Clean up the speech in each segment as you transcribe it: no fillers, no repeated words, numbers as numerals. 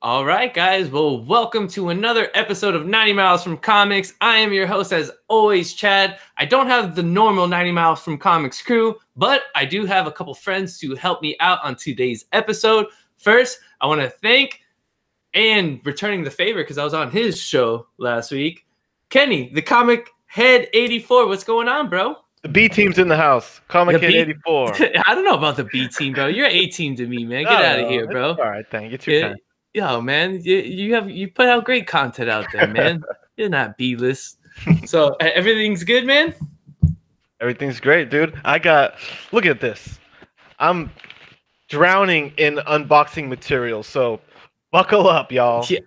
All right, guys. Well, welcome to another episode of 90 Miles from Comics. I am your host, as always, Chad. I don't have the normal 90 Miles from Comics crew, but I do have a couple friends to help me out on today's episode. First, I want to thank and returning the favor because I was on his show last week, Kenny, the ComicHead84. What's going on, bro? The B team's in the house. ComicHead84. I don't know about the B team, bro. You're A team to me, man. Get out of here, bro. All right, thank you. Too kind. Yo, man, you put out great content out there, man. You're not B-list. So everything's good, man? Everything's great, dude. Look at this. I'm drowning in unboxing material, so buckle up, y'all. Yeah,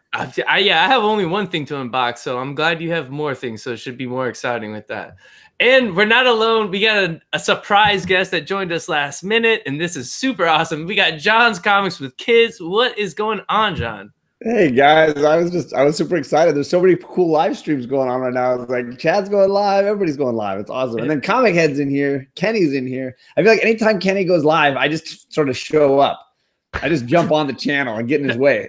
I have only one thing to unbox, so I'm glad you have more things, so it should be more exciting with that. And we're not alone. We got a surprise guest that joined us last minute, and this is super awesome. We got John's Comics with Kids. What is going on, John? Hey guys, I was super excited. There's so many cool live streams going on right now. It's like Chad's going live, everybody's going live. It's awesome. And then Comic Head's in here, Kenny's in here. I feel like anytime Kenny goes live, I just sort of show up. I just jump on the channel and get in his way.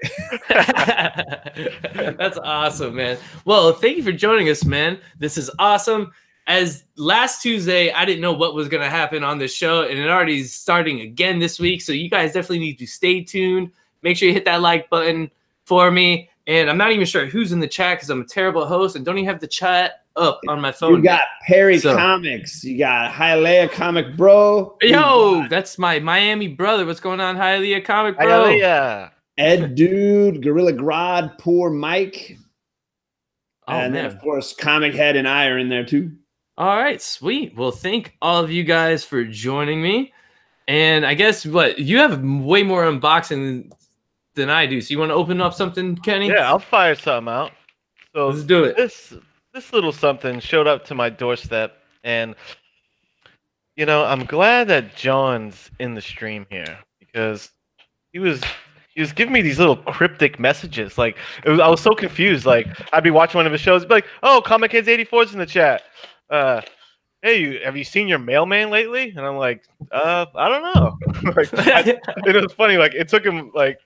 That's awesome, man. Well, thank you for joining us, man. This is awesome. As last Tuesday, I didn't know what was going to happen on this show, and it already is starting again this week. So you guys definitely need to stay tuned. Make sure you hit that like button for me. And I'm not even sure who's in the chat because I'm a terrible host and don't even have the chat up on my phone. You got Perry Comics. You got Hialeah Comic Bro. Yo, that's my Miami brother. What's going on, Hialeah Comic Bro? Hialeah. Ed Dude, Gorilla Grodd, Poor Mike. Oh, and man. then, of course, Comic Head and I are in there, too. All right, sweet. Well, thank all of you guys for joining me. And I guess you have way more unboxing than I do. So you want to open up something, Kenny? Yeah, I'll fire something out. So let's do it. This little something showed up to my doorstep, and you know, I'm glad that John's in the stream here because he was giving me these little cryptic messages. Like I was so confused. Like I'd be watching one of his shows, be like, "Oh, ComicHead84's in the chat. Hey, have you seen your mailman lately?" And I'm like, I don't know. And it was funny. Like it took him like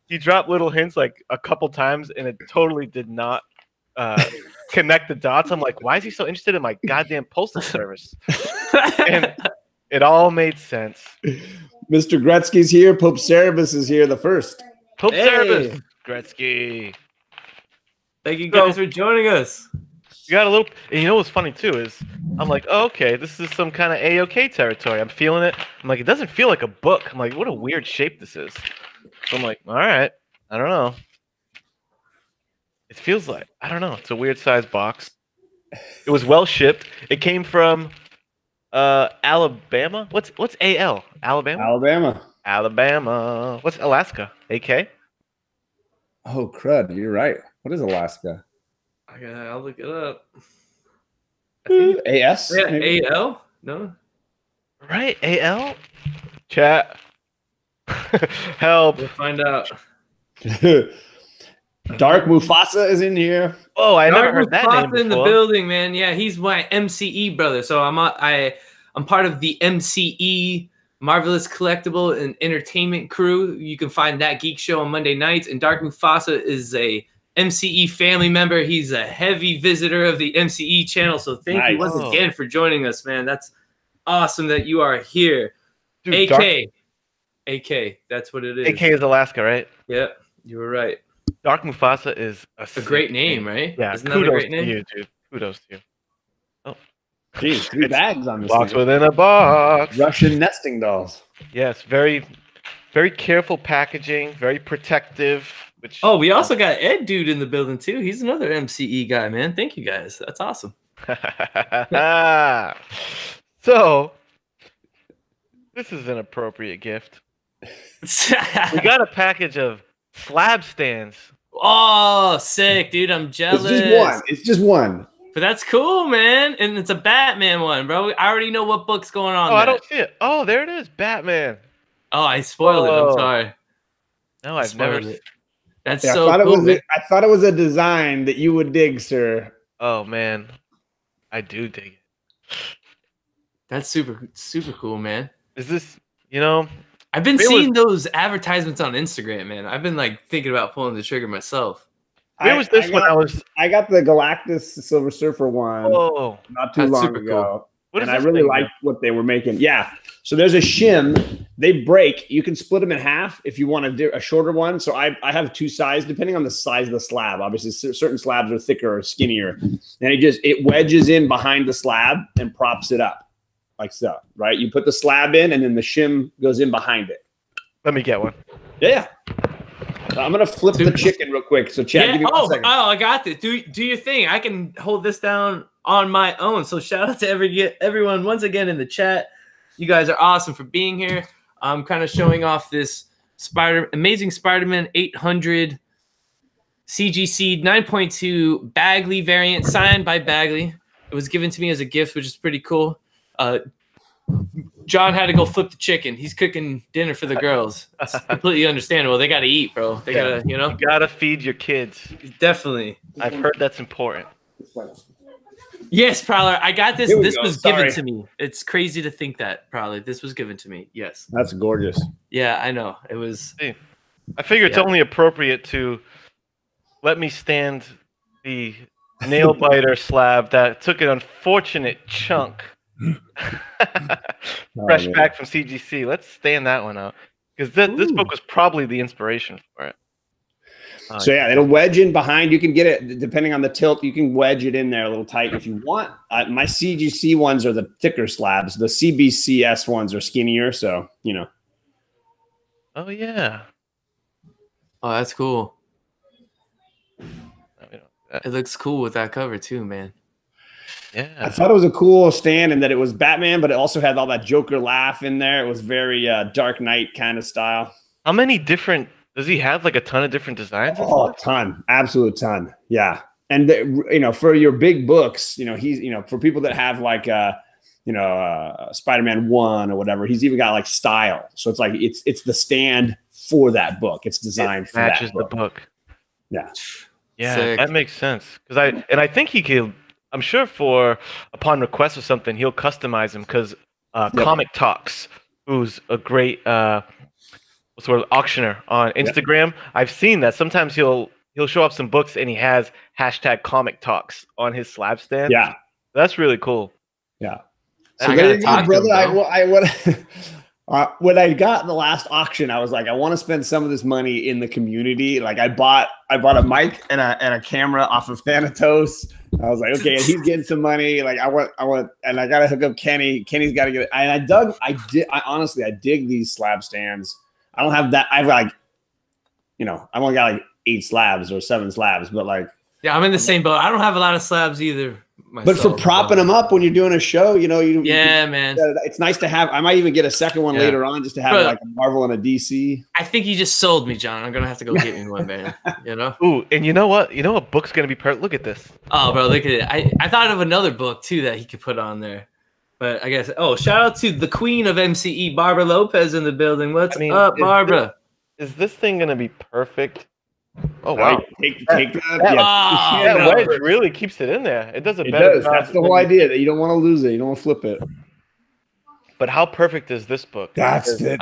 he dropped little hints like a couple times, and it totally did not connect the dots. I'm like, why is he so interested in my goddamn postal service? And it all made sense. Mr. Gretzky's here. Pope Cerebus is here. The first. Pope Cerebus, Gretzky. Thank you guys for joining us. You got a little, and you know what's funny too is I'm like, oh, okay, this is some kind of A-OK territory. I'm feeling it. I'm like, it doesn't feel like a book. I'm like, what a weird shape this is. So I'm like, all right, I don't know. It feels like, I don't know. It's a weird size box. It was well shipped. It came from Alabama. What's AL? Alabama? Alabama. What's Alaska? AK? Oh, crud. You're right. What is Alaska? I'll look it up. AS? Yeah, AL? No. Right, AL? Chat. Help. We'll find out. Dark Mufasa is in here. Oh, I never heard that name before. In the building, man. Yeah, he's my MCE brother. So I'm part of the MCE Marvelous Collectible and Entertainment crew. You can find that geek show on Monday nights. And Dark Mufasa is a MCE family member. He's a heavy visitor of the MCE channel. So thank you once again for joining us, man. That's awesome that you are here. Dude, AK, that's what it is. AK is Alaska, right? Yep, you were right. Dark Mufasa is a great name, right? Yeah, isn't that a great name? To you, dude. Kudos to you. Oh, geez, 3 bags on this box within a box. Russian nesting dolls. Yes, very, very careful packaging, very protective. Which we also got Ed Dude in the building too. He's another MCE guy, man. Thank you guys. That's awesome. So this is an appropriate gift. We got a package of slab stands. Oh, sick, dude. I'm jealous. It's just one. But that's cool, man. And it's a Batman one, bro. I already know what book's going on. Oh, I don't see it. Oh, there it is. Batman. Oh, I spoiled it. I'm sorry. No, I've never seen it. That's so cool. I thought it was a design that you would dig, sir. Oh, man. I do dig it. That's super, super cool, man. Is this, you know, I've been seeing those advertisements on Instagram, man. I've been like thinking about pulling the trigger myself. Where was this when I was? I got the Galactus Silver Surfer one not too long ago. Cool. And I really liked what they were making. Yeah. So there's a shim. They break. You can split them in half if you want to do a shorter one. So I have two sizes, depending on the size of the slab. Obviously, certain slabs are thicker or skinnier. And it wedges in behind the slab and props it up like so, right? You put the slab in and then the shim goes in behind it. Let me get one. Yeah. I'm going to flip the chicken real quick. So, Chad, give me 1 second. Oh, I got this. Do your thing. I can hold this down on my own. So shout out to everyone once again in the chat. You guys are awesome for being here. I'm kind of showing off this Amazing Spider-Man 800 CGC 9.2 Bagley variant signed by Bagley. It was given to me as a gift, which is pretty cool. John had to go flip the chicken. He's cooking dinner for the girls. It's completely understandable. They got to eat, bro. They got to, You got to feed your kids. Definitely. I've heard that's important. Yes, Prowler. I got this. This was Sorry. given to me. It's crazy to think that, Prowler. This was given to me. Yes. That's gorgeous. Yeah, I know. It was. I figure it's only appropriate to let me stand the nail biter slab that took an unfortunate chunk. Fresh back from CGC. Let's stand that one out because this book was probably the inspiration for it. So yeah, it'll wedge in behind. You can get it depending on the tilt. You can wedge it in there a little tight if you want. My CGC ones are the thicker slabs. The CBCS ones are skinnier. So Oh yeah. Oh, that's cool. It looks cool with that cover too, man. Yeah. I thought it was a cool stand and that it was Batman, but it also had all that Joker laugh in there. It was very Dark Knight kind of style. How many different? Does he have like a ton of different designs? Oh, a ton, absolute ton. Yeah, and for your big books, he's for people that have like Spider-Man 1 or whatever, he's even got like style. So it's like it's the stand for that book. It's designed for matches that book. the book. Yeah, yeah, Sick. That makes sense. I think he could. I'm sure upon request or something, he'll customize them because Comic Talks, who's a great sort of auctioneer on Instagram, I've seen that sometimes he'll show off some books and he has hashtag Comic Talks on his slab stand. Yeah, that's really cool. Yeah. So I gotta talk to him, when I got the last auction, I was like, I want to spend some of this money in the community. Like I bought a mic and a camera off of Thanatos. I was like, okay, and he's getting some money. Like I want, and I gotta hook up Kenny. Kenny's got to get it. And I honestly dig these slab stands. I don't have that. I've like, I've only got like 8 slabs or 7 slabs, but like, yeah, I'm in the same boat. I don't have a lot of slabs either. But for propping them up when you're doing a show, man, it's nice to have. I might even get a second one later on just to have like a Marvel and a DC. I think you just sold me, John. I'm gonna have to go get me one, man. Ooh, and you know what? You know what book's gonna be perfect? Look at this. Oh, bro, look at it. I thought of another book too that he could put on there, but I guess. Oh, shout out to the queen of MCE, Barbara Lopez, in the building. What's up, Barbara? Is this thing gonna be perfect? Oh wow! Right. Take that. That wedge really keeps it in there. It does a better job. That's the whole idea, that you don't want to lose it. You don't want to flip it. But how perfect is this book? That's it.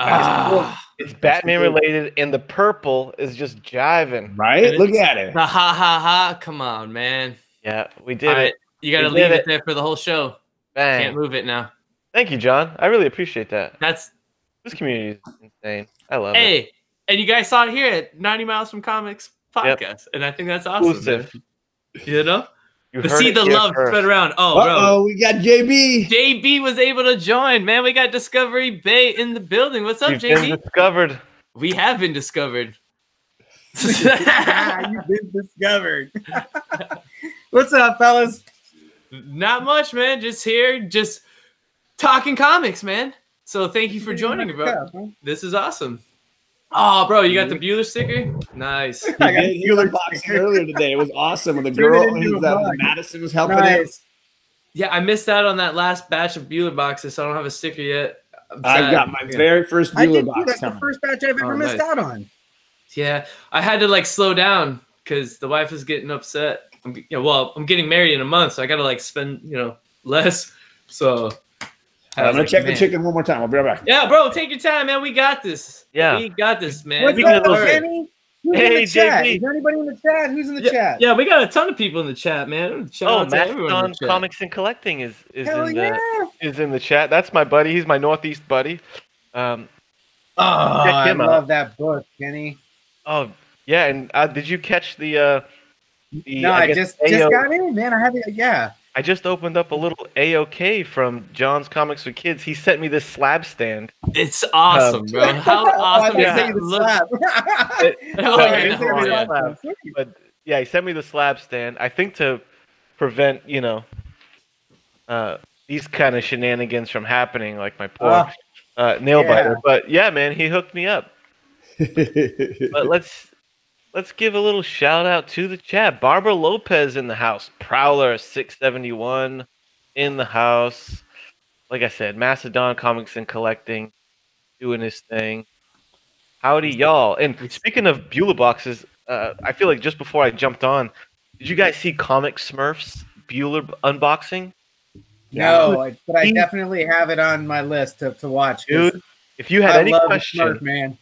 It's Batman related, and the purple is just jiving. Right? Look at it. Ha ha ha! Come on, man. Yeah, we did it. You got to leave it there for the whole show. Bang. Can't move it now. Thank you, John. I really appreciate that. This community is insane. I love it. Hey. And you guys saw it here at 90 Miles from Comics podcast. And I think that's awesome. To see the love spread around. Oh, bro. We got JB. JB was able to join. Man, we got Discovery Bay in the building. What's up, JB? Been discovered. We have been discovered. You've been discovered. What's up, fellas? Not much, man. Just here, just talking comics, man. So thank you for joining, bro. This is awesome. Oh, bro, you got the Bueller sticker? Nice. I got the Bueller box earlier today. It was awesome. When the girl Madison was helping him. Yeah, I missed out on that last batch of Bueller boxes, so I don't have a sticker yet. I've got my very first Bueller box. That's the first batch I've ever missed out on. Yeah, I had to like slow down because the wife is getting upset. I'm getting married in a month, so I got to like spend less. So I'm gonna check the chicken one more time. I'll be right back. Yeah, bro, take your time, man. We got this. Yeah. We got this, man. What's up, Kenny? Who's in Hey, the chat? JB. Is there anybody in the chat? Who's in the chat? Yeah, we got a ton of people in the chat, man. Shout out to everyone in Mastodon the chat. Comics and Collecting is Hell in the chat. That's my buddy. He's my Northeast buddy. Oh, I love that book, Kenny. Oh yeah, and did you catch the No, I just got in, man. I have it. Yeah. I just opened up a little AOK from John's Comics for Kids. He sent me this slab stand. It's awesome, bro. How awesome is that? But yeah, he sent me the slab stand. I think to prevent, these kind of shenanigans from happening, like my poor nail biter. But yeah, man, he hooked me up. But let's give a little shout out to the chat. Barbara Lopez in the house. Prowler 671 in the house. Like I said, Mastodon Comics and Collecting doing his thing. Howdy, y'all. And speaking of Beulah boxes, I feel like just before I jumped on, did you guys see Comic Smurfs Beulah unboxing? No, but I definitely have it on my list to watch. Dude, if you had any question, man,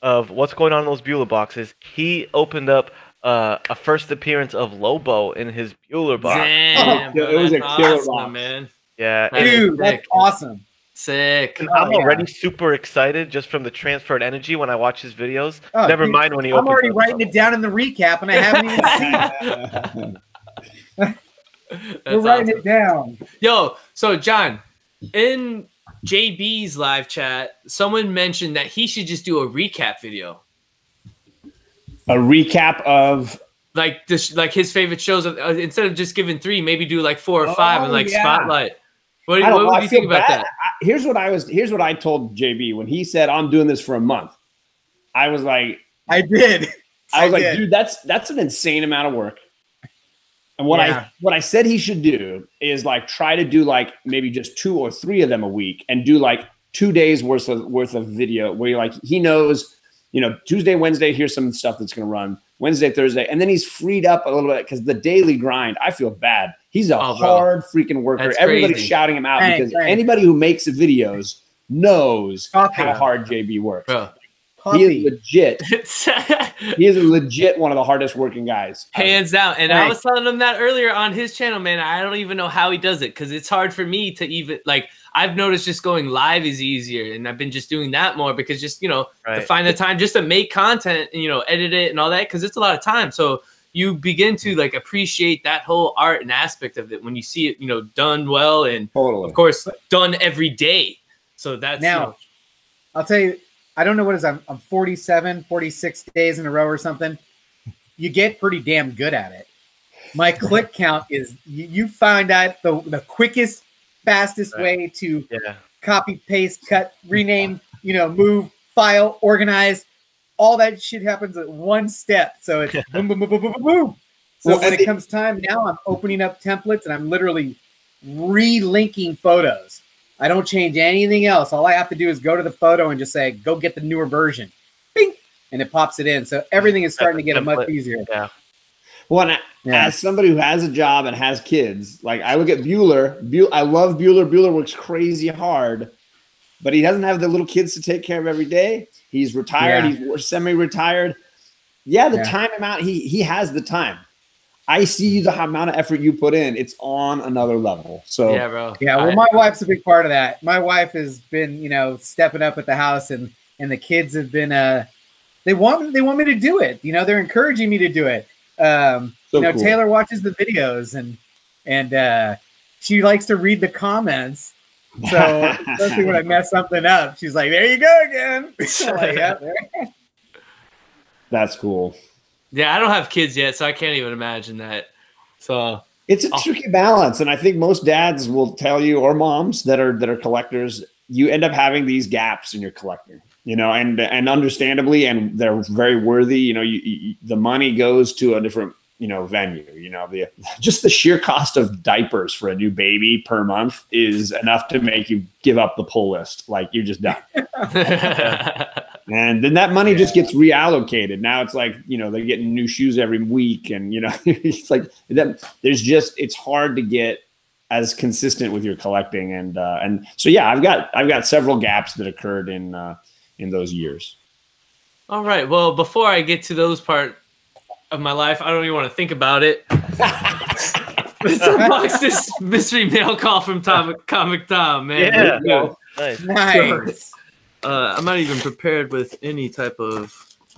of what's going on in those Beulah boxes, he opened up a first appearance of Lobo in his Beulah box. Damn, bro, it was a killer awesome, box, man. Yeah, dude, that's awesome. Sick. And I'm already super excited just from the transferred energy when I watch his videos. Oh, Never mind when he opens. I'm already writing it down in the recap, and I haven't even seen it. We're writing it down. Yo, so John, in JB's live chat, someone mentioned that he should just do a recap video. A recap of like this, like his favorite shows. Instead of just giving 3, maybe do like 4 or 5 and like spotlight. What do you think about that? Here's what I told JB when he said I'm doing this for a month. I was like, I did. I was like, dude, that's an insane amount of work. And what I said he should do is like try to do like maybe just 2 or 3 of them a week and do like 2 days worth of video where you're like, he knows, Tuesday, Wednesday, here's some stuff that's going to run Wednesday, Thursday. And then he's freed up a little bit because the daily grind, I feel bad. He's a hard freaking worker. That's Everybody's crazy. shouting him out because anybody who makes the videos knows how hard JB works. Bro. He is legit. He is legit one of the hardest working guys. Hands down. And I was telling him that earlier on his channel, man. I don't even know how he does it because it's hard for me to even like. I've noticed just going live is easier, and I've been just doing that more because just to find the time just to make content and edit it and all that because it's a lot of time. So you begin to like appreciate that whole art and aspect of it when you see it done well and of course done every day. So that's now I'll tell you. I don't know what it is. I'm 47, 46 days in a row or something. You get pretty damn good at it. My click count is you find out the quickest, fastest way to copy, paste, cut, rename, move, file, organize. All that shit happens at one step. So it's boom, boom, boom, boom, boom, boom. So when it comes time now, I'm opening up templates and I'm literally relinking photos. I don't change anything else. All I have to do is go to the photo and just say, go get the newer version. Bing! And it pops it in. So everything is starting to get much easier. Yeah. Well, as somebody who has a job and has kids, like I look at Bueller. I love Bueller. Bueller works crazy hard, but he doesn't have the little kids to take care of every day. He's retired. He's semi-retired. Yeah, the time amount, he has the time. I see the amount of effort you put in. It's on another level. So yeah, bro. Yeah, well, my wife's a big part of that. My wife has been, stepping up at the house, and the kids have been. They want me to do it. They're encouraging me to do it. Cool. Taylor watches the videos, and she likes to read the comments. So especially when I mess something up, she's like, "There you go again." Like, yeah, that's cool. Yeah, I don't have kids yet, so I can't even imagine that. So it's a tricky balance, and I think most dads will tell you, or moms that are collectors, you end up having these gaps in your collecting, and understandably, and they're very worthy. The money goes to a different venue. Just the sheer cost of diapers for a new baby per month is enough to make you give up the pull list. Like you're just done. And then that money just gets reallocated. Now it's like, they're getting new shoes every week. And, it's like that. It's hard to get as consistent with your collecting, and so yeah, I've got several gaps that occurred in those years. All right. Well, before I get to those part of my life, I don't even want to think about it. Let's unbox this mystery mail call from Comic Tom, man. Yeah, nice. Nice. I'm not even prepared with any type of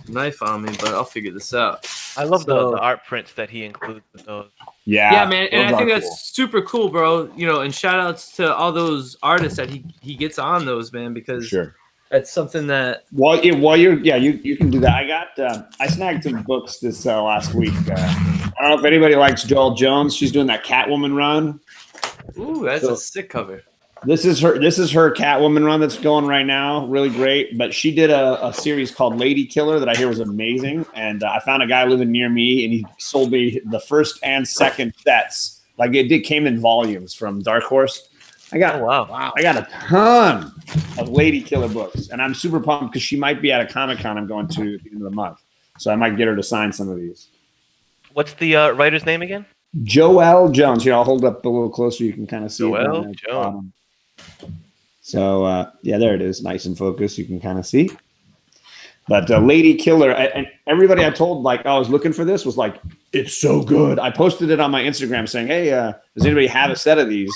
knife on me, but I'll figure this out. I love the art prints that he includes with those. Yeah, man, and I think that's cool. super cool, bro. You know, and shout outs to all those artists that he gets on those, man, because Sure. that's something that. While you're you can do that. I snagged some books this last week. I don't know if anybody likes Joelle Jones. She's doing that Catwoman run. Ooh, that's a sick cover. This is her Catwoman run that's going right now. Really great. But she did a series called Lady Killer that I hear was amazing. And I found a guy living near me, and he sold me the first and second sets. Like came in volumes from Dark Horse. I got a ton of Lady Killer books, and I'm super pumped because she might be at a Comic-Con I'm going to at the end of the month. So I might get her to sign some of these. What's the writer's name again? Joelle Jones. Here, I'll hold up a little closer. You can kind of see Joelle it. Jones. So, there it is. Nice and focused. You can kind of see. But Lady Killer, and everybody I told, like, I was looking for this, was like, it's so good. I posted it on my Instagram saying, hey, does anybody have a set of these?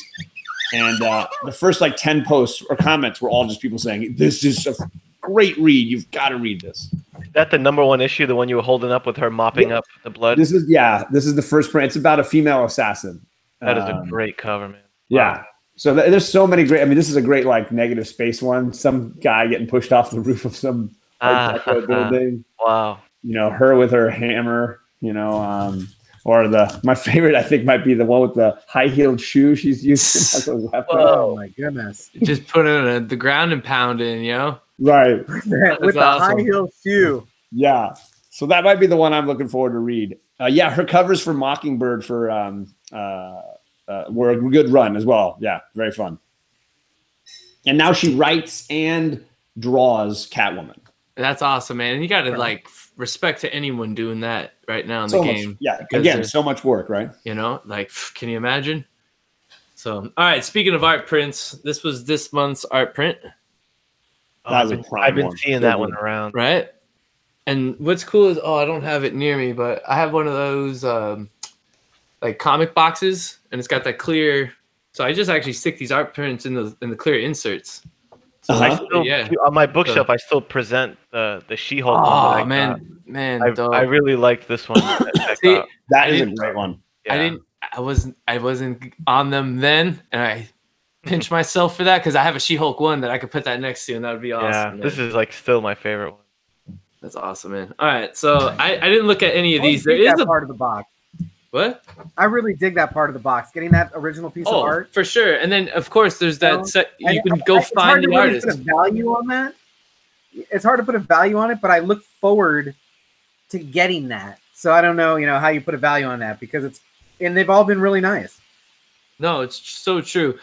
And the first, 10 posts or comments were all just people saying, this is a great read. You've got to read this. Is that the #1 issue, the one you were holding up with her mopping up the blood? This is the first print. It's about a female assassin. That is a great cover, man. Yeah. Wow. So there's so many great. I mean, this is a great negative space one. Some guy getting pushed off the roof of some building. Wow. You know, her with her hammer. You know, or my favorite I think might be the one with the high-heeled shoe she's using. Oh my goodness! Just put it on the ground and pound in, Right. with the awesome. high-heeled shoe. Yeah. So that might be the one I'm looking forward to read. Her covers for Mockingbird were a good run as well. Yeah, very fun. And now she writes and draws Catwoman. That's awesome, man. And you got to respect to anyone doing that right now in the game. Again, so much work, right? Can you imagine? So, all right. Speaking of art prints, this was this month's art print. I've been seeing that one around. Right. And what's cool is, I don't have it near me, but I have one of those comic boxes, and it's got that clear. So I just actually stick these art prints in the clear inserts. So on my bookshelf, I still present the She-Hulk. Oh man, I really liked this one. See, that is a great one. Yeah. I wasn't on them then, and I pinch myself for that because I have a She-Hulk one that I could put that next to, and that would be awesome. Yeah, this is still my favorite one. That's awesome, man. All right, so I didn't look at any of these. There is a part of the box. What? I really dig that part of the box, getting that original piece of art. For sure. And then, of course, there's that set. You can go find the artist. Put a value on that. It's hard to put a value on it, but I look forward to getting that. So I don't know, how you put a value on that because they've all been really nice. No, it's so true.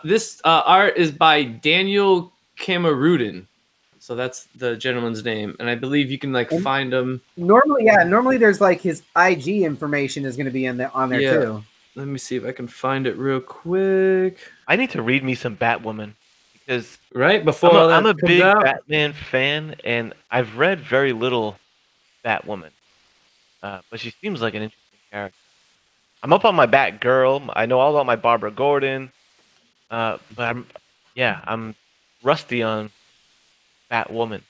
This art is by Daniel Camerudin. So that's the gentleman's name, and I believe you can find him. Normally there's his IG information is going to be on there too. Let me see if I can find it real quick. I need to read me some Batwoman because before I'm a big Batman fan, and I've read very little Batwoman, but she seems like an interesting character. I'm up on my Batgirl. I know all about my Barbara Gordon, but I'm rusty on Batwoman.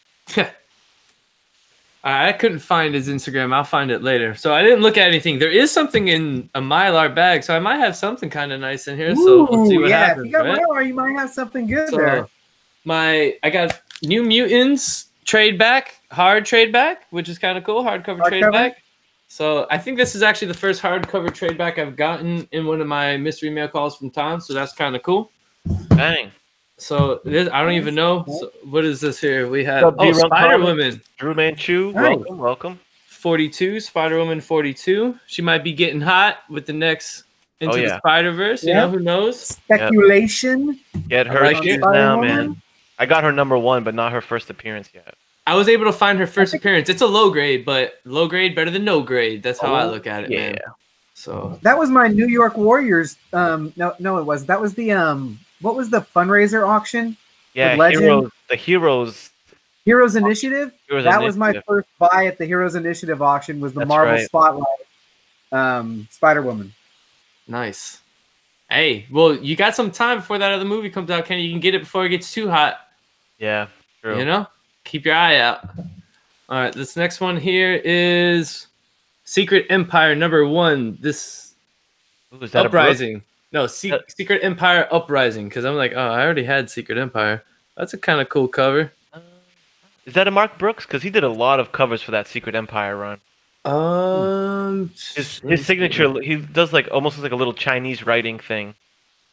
I couldn't find his Instagram. I'll find it later. So I didn't look at anything. There is something in a Mylar bag, so I might have something kind of nice in here. So we'll see what happens. If you got Mylar, you might have something good there. I got New Mutants hard trade back, which is kind of cool. Hardcover trade back. So I think this is actually the first hardcover trade back I've gotten in one of my mystery mail calls from Tom. So that's kind of cool. Dang. So I don't even know. So what is this here? We have Spider-Woman. Drew Manchu, welcome. 42, Spider-Woman 42. She might be getting hot with the next into the Spider-Verse. You know, who knows? Speculation. Get her now, man. I got her #1, but not her first appearance yet. I was able to find her first appearance. It's a low grade, but low grade better than no grade. That's how I look at it, man. So That was my New York Warriors. No, it wasn't. That was the what was the fundraiser auction? Yeah, Legend? the Heroes. Heroes Initiative. Heroes That was my Initiative. first buy at the Heroes Initiative auction. Was the That's Marvel right. Spotlight Spider Woman. nice. Hey, well, you got some time before that other movie comes out, Kenny. You can get it before it gets too hot. Yeah, true. You know, keep your eye out. All right, this next one here is Secret Empire #1. This Ooh, is that Uprising. No, Secret Empire Uprising. Because I'm like, oh, I already had Secret Empire. That's a kind of cool cover. Is that a Mark Brooks? Because he did a lot of covers for that Secret Empire run. His signature, he does like almost like a little Chinese writing thing.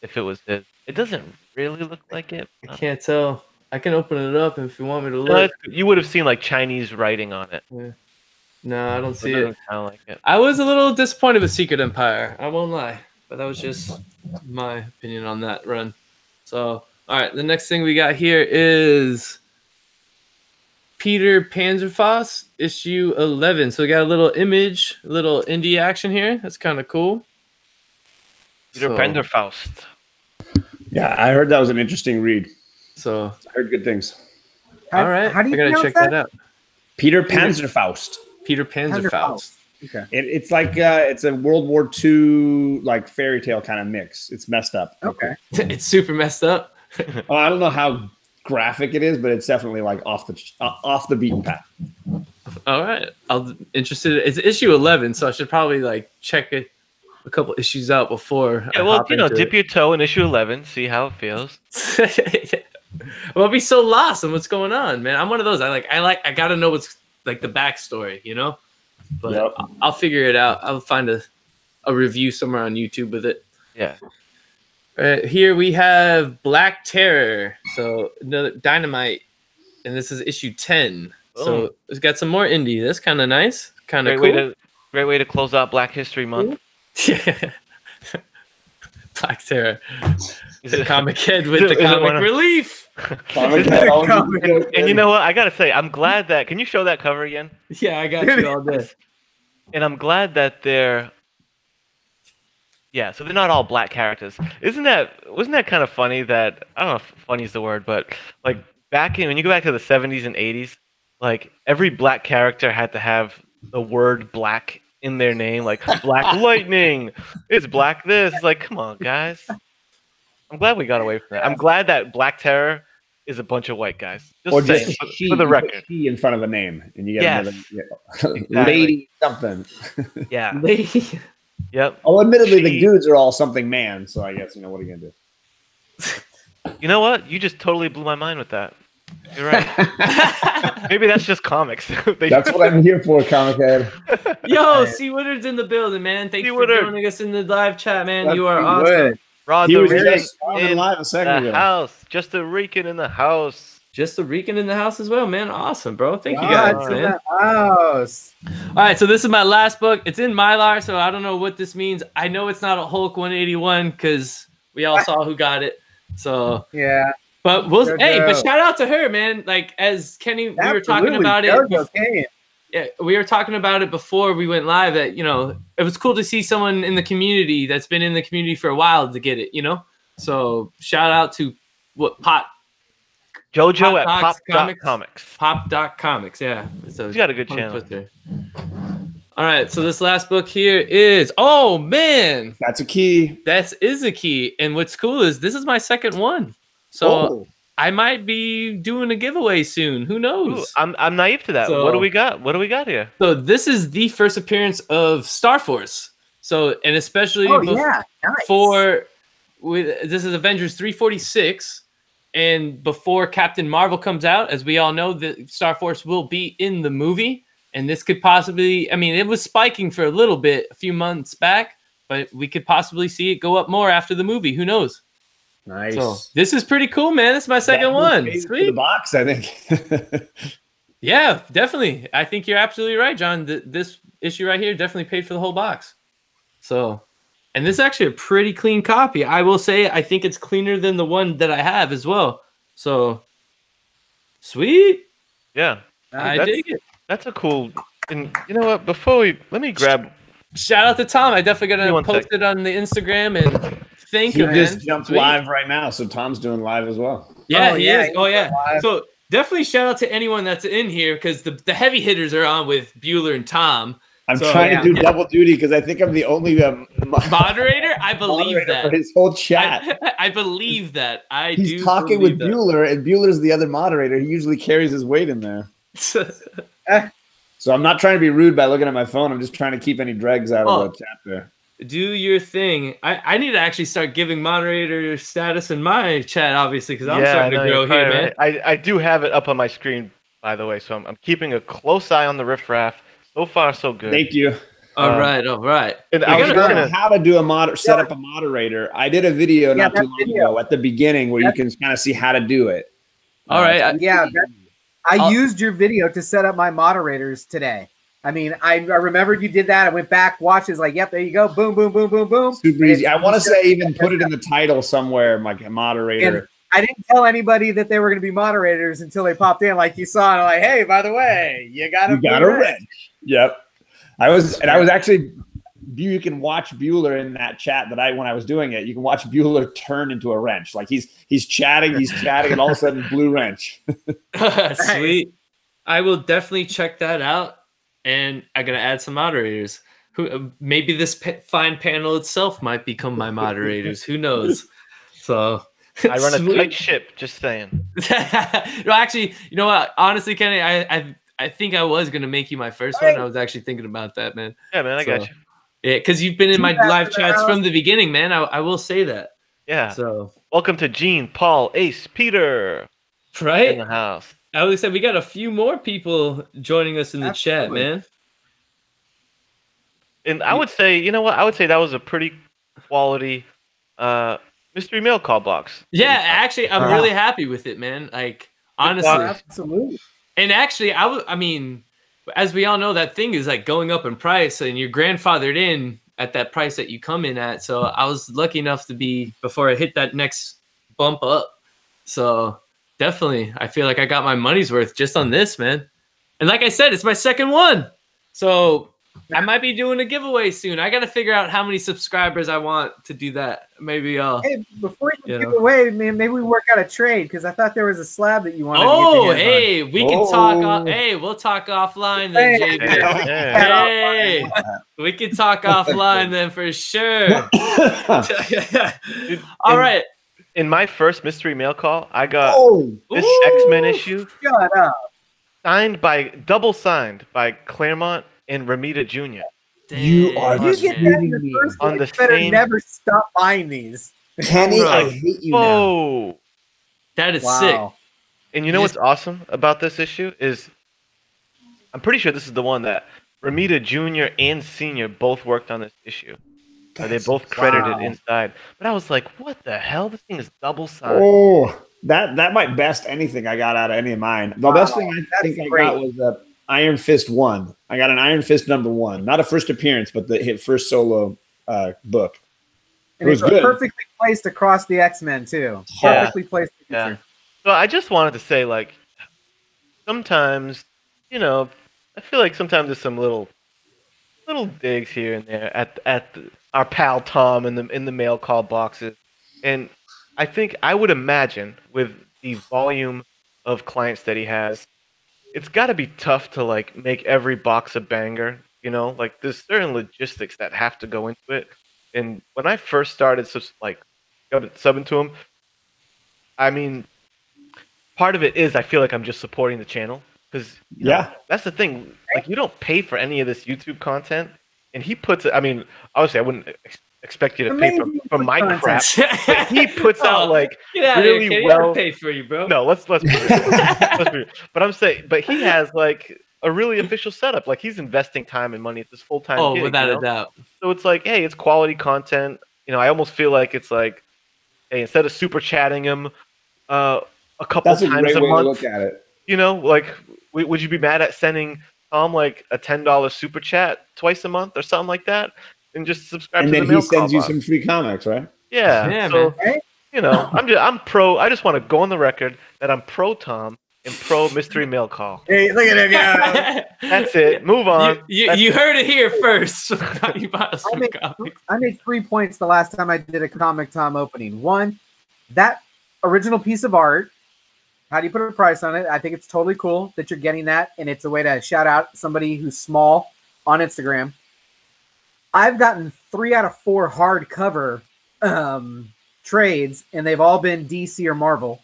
If it was his, it doesn't really look like it. I can't tell. I can open it up if you want me to No, look. you would have seen like Chinese writing on it. Yeah. No, I don't see It it. doesn't sound like it. I was a little disappointed with Secret Empire. I won't lie, but that was just my opinion on that run. So, all right, the next thing we got here is Peter Panzerfaust, issue 11. So we got a little image, a little indie action here. That's kind of cool. Peter Panzerfaust. Yeah, I heard that was an interesting read. So I heard good things. all right, How do you I gotta pronounce check that out. Peter Panzerfaust. Peter Panzerfaust. Okay. It's like it's a World War II like fairy tale kind of mix. It's messed up. Okay. It's super messed up. Well, I don't know how graphic it is, but it's definitely like off the beaten path. All right, I'll interested. It's issue 11, so I should probably like check it a couple issues out before. Yeah, I well, hop you know, into dip your toe in issue 11, see how it feels. it. Well, I'll be so lost on what's going on, man. I'm one of those. I gotta know what's like the backstory, you know. But Yep. I'll figure it out. I'll find a review somewhere on YouTube with it. Yeah. Here we have Black Terror. So another Dynamite, and this is issue 10. So it's got some more indie. That's kind of nice. Kind of cool. Great way to close out Black History Month. Yeah. Black Terror. Is The it- comic head with is the it comic one of- relief. And you know what? I gotta say, I'm glad that. Can you show that cover again? Yeah, I got you all day. And I'm glad that they're. Yeah, so they're not all black characters. Wasn't that kind of funny that I don't know if funny is the word, but like when you go back to the 70s and 80s, like every black character had to have the word black in their name, like Black Lightning. It's Black this. It's like, come on, guys. I'm glad we got away from that. I'm glad that Black Terror is a bunch of white guys. Or Saying, just for the record. she in front of a name, and you get Yes. another Exactly. lady something. Yeah. Lady. Yep. Oh, admittedly, the She- dudes are all something man. So I guess what are you gonna do? You know what? You just totally blew my mind with that. You're right. Maybe that's just comics. That's what I'm here for, Comic Head. Yo, C. Woodard's in the building, man. Thank you for Woodard. joining us in the live chat, man. That's you are C. awesome. Wood. Rod He the was Rican just on in live a second the ago. house. Just a Rican in the house. Just the Rican in the house as well, man. Awesome, bro. Thank you God, guys, to man. the house. All right, so this is my last book. It's in Mylar, so I don't know what this means. I know it's not a Hulk 181 because we all saw who got it. So, Yeah. but but shout out to her, man. Like as Kenny, we were talking about it. Okay. Yeah, we were talking about it before we went live. That it was cool to see someone in the community that's been in the community for a while to get it. So shout out to JoJo at Pop Docs Pop.comics. Pop.comics, yeah. So He's got a good channel. Twitter. All right, so this last book here is man, That's a key. that is a key. And what's cool is this is my second one, so Oh. I might be doing a giveaway soon. Who knows? Ooh, I'm naive to that. So- What do we got? What do we got here? So this is the first appearance of Star Force. So and especially Yeah. Nice. this is Avengers 346, and before Captain Marvel comes out, as we all know, the Star Force will be in the movie, and this could possibly, it was spiking for a little bit a few months back, but we could possibly see it go up more after the movie. Who knows? Nice. So this is pretty cool, man. This is my second one. For the Sweet. box, I think. Yeah, definitely. I think you're absolutely right, John. This issue right here definitely paid for the whole box. So, and this is actually a pretty clean copy. I will say I think it's cleaner than the one that I have as well. So, sweet. Yeah. I that's- dig it. That's a cool. And you know what? Let me grab Shout out to Tom. I definitely Give me gonna one post sec. it on the Instagram and thank He you, man. just jumped Sweet. live right now, so Tom's doing live as well. Yeah, Oh, he yeah, is. he's Oh yeah. live. So definitely shout out to anyone that's in here because the heavy hitters are on with Bueller and Tom. I'm So, trying yeah. to do double duty because I think I'm the only Moderator, I believe moderator that. for his whole chat. I believe that. I He's do talking believe with Bueller, and Bueller's the other moderator. He usually carries his weight in there. that. So I'm not trying to be rude by looking at my phone. I'm just trying to keep any dregs out of the chat there. Do your thing. I need to actually start giving moderator status in my chat, obviously, because I'm starting to grow here, man. Right. I do have it up on my screen, by the way, so I'm keeping a close eye on the riffraff. So far, so good. Thank you. All right, all right. And I I was was gonna, learning how to do set up a moderator. I did a video not too long ago at the beginning where you can kind of see how to do it. All right. I used your video to set up my moderators today. I mean, I remembered you did that. I went back, watched it. Like, yep, there you go. Boom, boom, boom, boom, boom. Super easy. I want to say even put it in the title somewhere, like a moderator. And I didn't tell anybody that they were going to be moderators until they popped in, like you saw. And I'm like, hey, by the way, you got a wrench. Yep. I was actually. You can watch Bueller in that chat that when I was doing it, you can watch Bueller turn into a wrench. Like he's chatting, and all of a sudden blue wrench. Sweet. I will definitely check that out, and I'm gonna add some moderators. Who maybe this fine panel itself might become my moderators. Who knows? So I run a tight ship. Just saying. No, actually, you know what? Honestly, Kenny, I think I was gonna make you my first one. I was actually thinking about that, man. Yeah, man, I got you. Yeah, because you've been in my live chats from the beginning, man. I will say that. Yeah. So welcome to Gene, Paul, Ace, Peter. Right in the house. I always said we got a few more people joining us in the chat, man. And I would say, you know what? I would say that was a pretty quality mystery mail call box. Yeah, actually, I'm really happy with it, man. Like honestly, absolutely. And actually, I mean, as we all know, that thing is like going up in price, and you're grandfathered in at that price that you come in at. So I was lucky enough to be before I hit that next bump up. So definitely, I feel like I got my money's worth just on this, man. And like I said, it's my second one. So I might be doing a giveaway soon. I got to figure out how many subscribers I want to do that. Maybe Hey, before you give away, man, maybe we work out a trade because I thought there was a slab that you wanted. Oh, to get hey, we can talk. Hey, we'll talk offline then, JB. Hey, we can talk offline then for sure. All right. In my first mystery mail call, I got this X-Men issue double signed by Claremont and Ramita Jr. You are you get that in the first on the better same. never stop buying these. Kenny, I hate you now. That is sick. And you know what's awesome about this issue is I'm pretty sure this is the one that Ramita Jr. and Senior both worked on this issue. They both credited inside. But I was like, what the hell? This thing is double signed. Oh, that might best anything I got out of any of mine. The best thing I think I got was Iron Fist 1. I got an Iron Fist #1. Not a first appearance, but the first solo book. And it was good. Perfectly placed across the X-Men, too. Perfectly placed. Yeah. So I just wanted to say, like, sometimes, you know, I feel like sometimes there's some little digs here and there at our pal Tom in the mail call boxes. And I think I would imagine with the volume of clients that he has, it's got to be tough to like make every box a banger, you know? Like there's certain logistics that have to go into it. And when I first started subbing to him, I mean, part of it is I feel like I'm just supporting the channel because that's the thing. Like you don't pay for any of this YouTube content, and he puts it. I mean, obviously, I wouldn't expect you to pay for my crap. But he puts out like really here, well. Pay for you, bro. No, let's be real. But I'm saying, but he has like a really official setup. Like he's investing time and money at this full-time gig. Oh, without a doubt. So it's like, hey, it's quality content. You know, I almost feel like it's like, hey, instead of super chatting him a couple times a month, to look at it. You know, like, would you be mad at sending Tom like a $10 super chat twice a month or something like that, and just subscribe to the mail call? And then he sends you some free comics, right? Yeah. So man. you know, I'm pro. I just want to go on the record that I'm pro Tom, and pro mystery mail call. Hey, look at him go. That's it. Move on. You heard it here first. You bought us I some made, comics. I made 3 points the last time I did a Comic Tom opening. One, that original piece of art. How do you put a price on it? I think it's totally cool that you're getting that, and it's a way to shout out somebody who's small on Instagram. I've gotten 3 out of 4 hardcover trades, and they've all been DC or Marvel.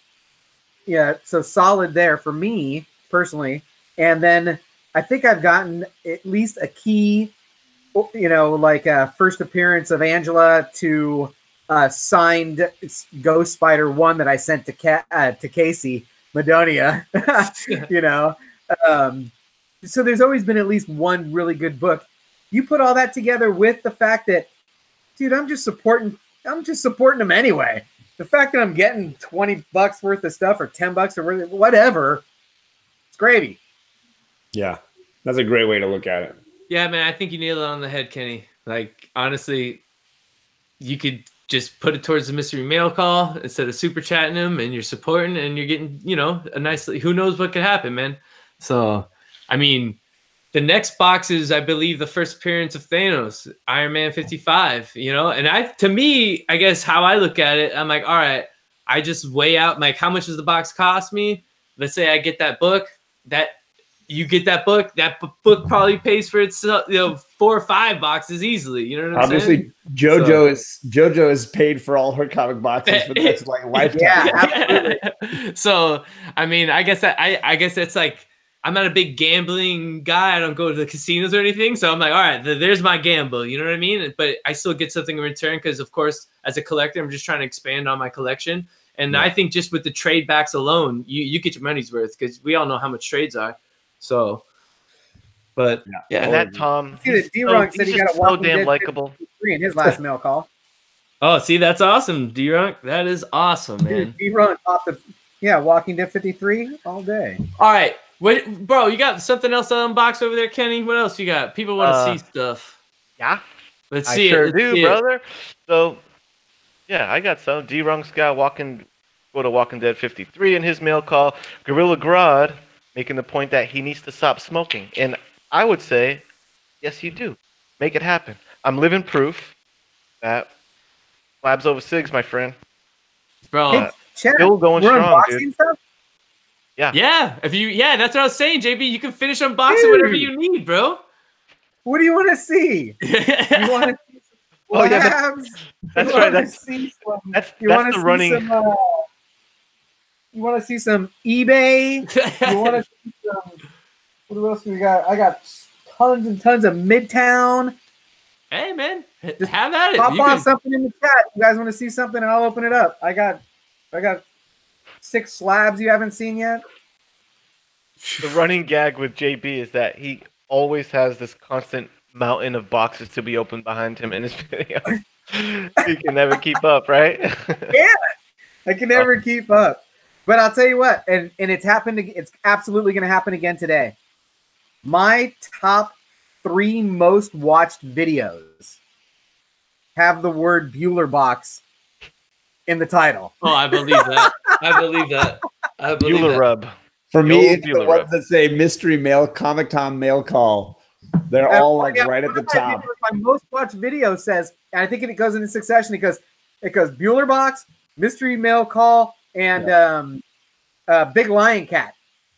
Yeah, so solid there for me personally. And then I think I've gotten at least a key, like a first appearance of Angela to signed Ghost Spider 1 that I sent to Casey Madonia. So there's always been at least one really good book. You put all that together with the fact that, dude, I'm just supporting them anyway. The fact that I'm getting $20 worth of stuff or $10 or whatever, it's gravy. Yeah, that's a great way to look at it. Yeah, man, I think you nailed it on the head, Kenny. Like, honestly, you could just put it towards the mystery mail call instead of super chatting them, and you're supporting, and you're getting, a nice, who knows what could happen, man. So, I mean, the next box is, I believe, the first appearance of Thanos, Iron Man 55, and to me, I guess how I look at it, I'm like, all right, I just weigh out, like, how much does the box cost me? Let's say I get that book, you get that book probably pays for itself, 4 or 5 boxes easily. You know what I'm saying? Obviously, JoJo is paid for all her comic boxes for the next lifetime. Yeah, absolutely. So, I mean, I guess that's like, I'm not a big gambling guy. I don't go to the casinos or anything. So I'm like, all right, there's my gamble. You know what I mean? But I still get something in return because, of course, as a collector, I'm just trying to expand on my collection. And I think just with the trade backs alone, you get your money's worth because we all know how much trades are. So, but yeah, and that Tom, he's D-Ronk said he got a so damn likable in his last mail call. Oh, see, that's awesome, D-Ronk. That is awesome, man. D-Ronk off Walking Dead 53 all day. All right, bro, you got something else to unbox over there, Kenny? What else you got? People want to see stuff. Yeah, let's see. I sure do, brother. So, yeah, I got some. D-Ronk's got Walking Dead 53 in his mail call. Gorilla Grodd making the point that he needs to stop smoking. And I would say, yes, you do. Make it happen. I'm living proof that Labs over Cigs, my friend. Bro, still going strong, dude. Stuff? Yeah. Yeah, that's what I was saying, JB. You can finish unboxing whatever you need, bro. What do you want to see? You want to see some Labs? That's right. That's the running... You want to see some eBay? You want to see some... What else do we got? I got tons and tons of Midtown. Hey, man. Just have at it. Pop off something in the chat. You guys want to see something, and I'll open it up. I got 6 slabs you haven't seen yet. The running gag with JB is that he always has this constant mountain of boxes to be opened behind him in his video. He can never keep up, right? Yeah, I can never keep up. But I'll tell you what, and it's happened. It's absolutely going to happen again today. My top 3 most watched videos have the word Bueller box in the title. Oh, I believe that. Bueller rub. For me, it's the ones that say mystery mail, Comic Tom mail call. They're all right at the top. My most watched video says, and I think it goes in succession. It goes Bueller box, mystery mail call, and Big Lion Cat.